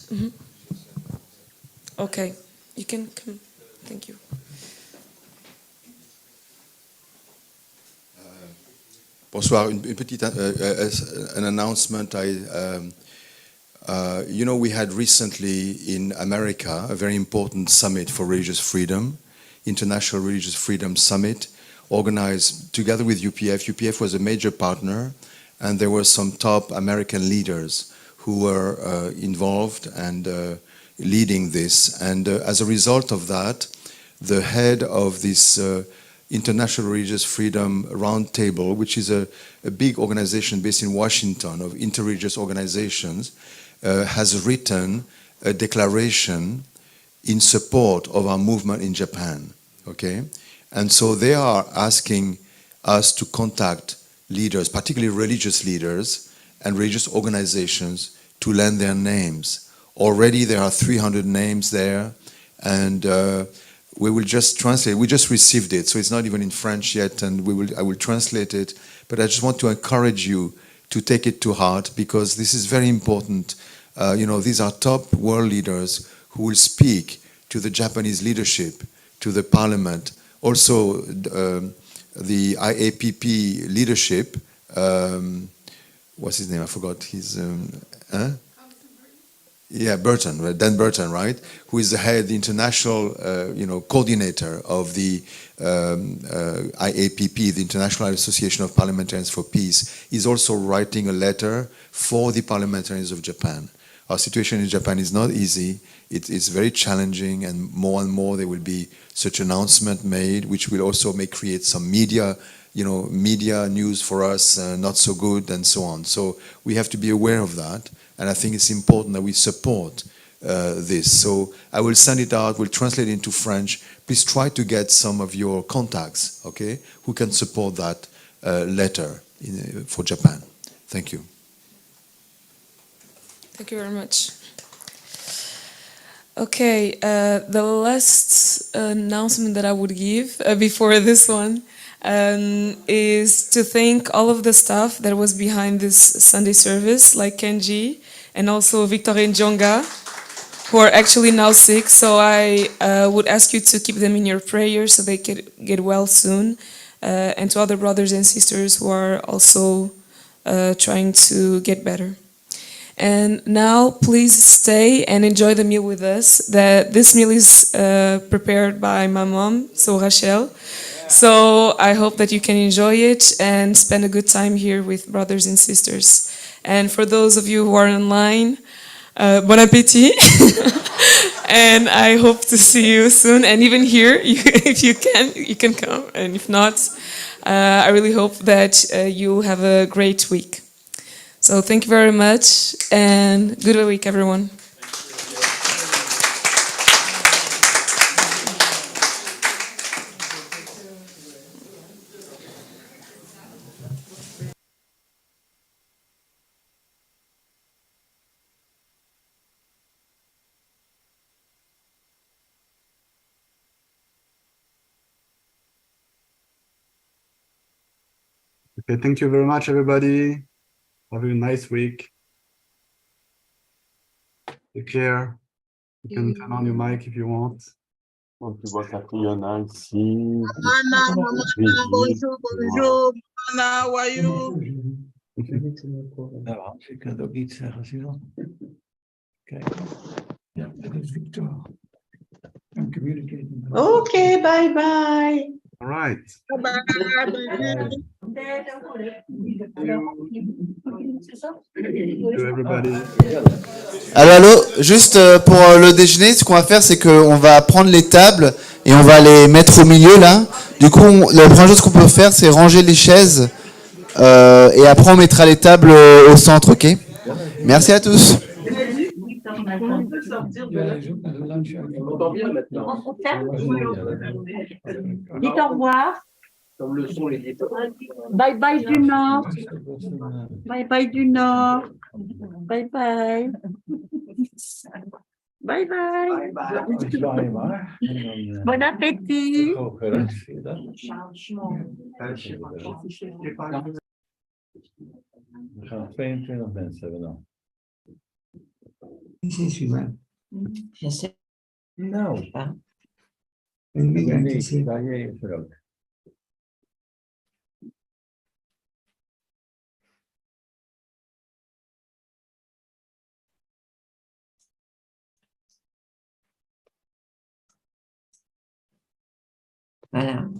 Okay, you can come. Thank you. Bonsoir. Une petite an announcement. We had recently in America a very important summit for religious freedom, International Religious Freedom Summit, organized together with UPF. UPF was a major partner, and there were some top American leaders who were involved and leading this. And as a result of that, the head of this International Religious Freedom Roundtable, which is a big organization based in Washington of interreligious organizations, has written a declaration in support of our movement in Japan. Okay? And so they are asking us to contact leaders, particularly religious leaders and religious organizations, to lend their names. Already there are 300 names there, and we will just translate. We just received it, so it's not even in French yet, and I will translate it. But I just want to encourage you to take it to heart, because this is very important. These are top world leaders who will speak to the Japanese leadership, to the parliament, also the IAPP leadership. What's his name? I forgot. He's Burton, Dan Burton, right? Who is the head, the international, coordinator of the IAPP, the International Association of Parliamentarians for Peace. Is also writing a letter for the parliamentarians of Japan. Our situation in Japan is not easy. It's very challenging, and more there will be such announcement made, which will also may create some media news for us, not so good, and so on. So we have to be aware of that, and I think it's important that we support this. So I will send it out, we'll translate it into French. Please try to get some of your contacts, okay, who can support that letter for Japan. Thank you. Thank you very much. Okay, the last announcement that I would give before this one is to thank all of the staff that was behind this Sunday service, like Kenji and also Victorine Jonga, who are actually now sick. So I would ask you to keep them in your prayers so they can get well soon. And to other brothers and sisters who are also trying to get better. And now, please stay and enjoy the meal with us. This meal is prepared by my mom, so Rachel. So I hope that you can enjoy it and spend a good time here with brothers and sisters. And for those of you who are online, bon appétit. And I hope to see you soon. And even here, if you can come. And if not, I really hope that you have a great week. So thank you very much, and good week, everyone. Okay, thank you very much, everybody. Have a nice week. Take care. You can turn on your mic if you want. Donc, tu vois Catriona ici. Anna, Mama, bonjour, bonjour. Anna, how are you? Nou, ik kan het ook niet zeggen, zie je wel. Kijk. Ja, dat is Victor. I'm communicating. Okay, bye bye. All right. Bye-bye. Thank you, everybody. Allô, juste pour le déjeuner, ce qu'on va faire, c'est qu'on va prendre les tables et on va les mettre au milieu là. Du coup, la première chose qu'on peut faire, c'est ranger les chaises et après on mettra les tables au centre, ok? Merci à tous. Dites au revoir. Bye bye du Nord. Bye bye du Nord. Bye bye. Bye bye. Bon appétit. We gaan 22 mensen hebben dan. Nou, nee, daar is er ook. Voilà.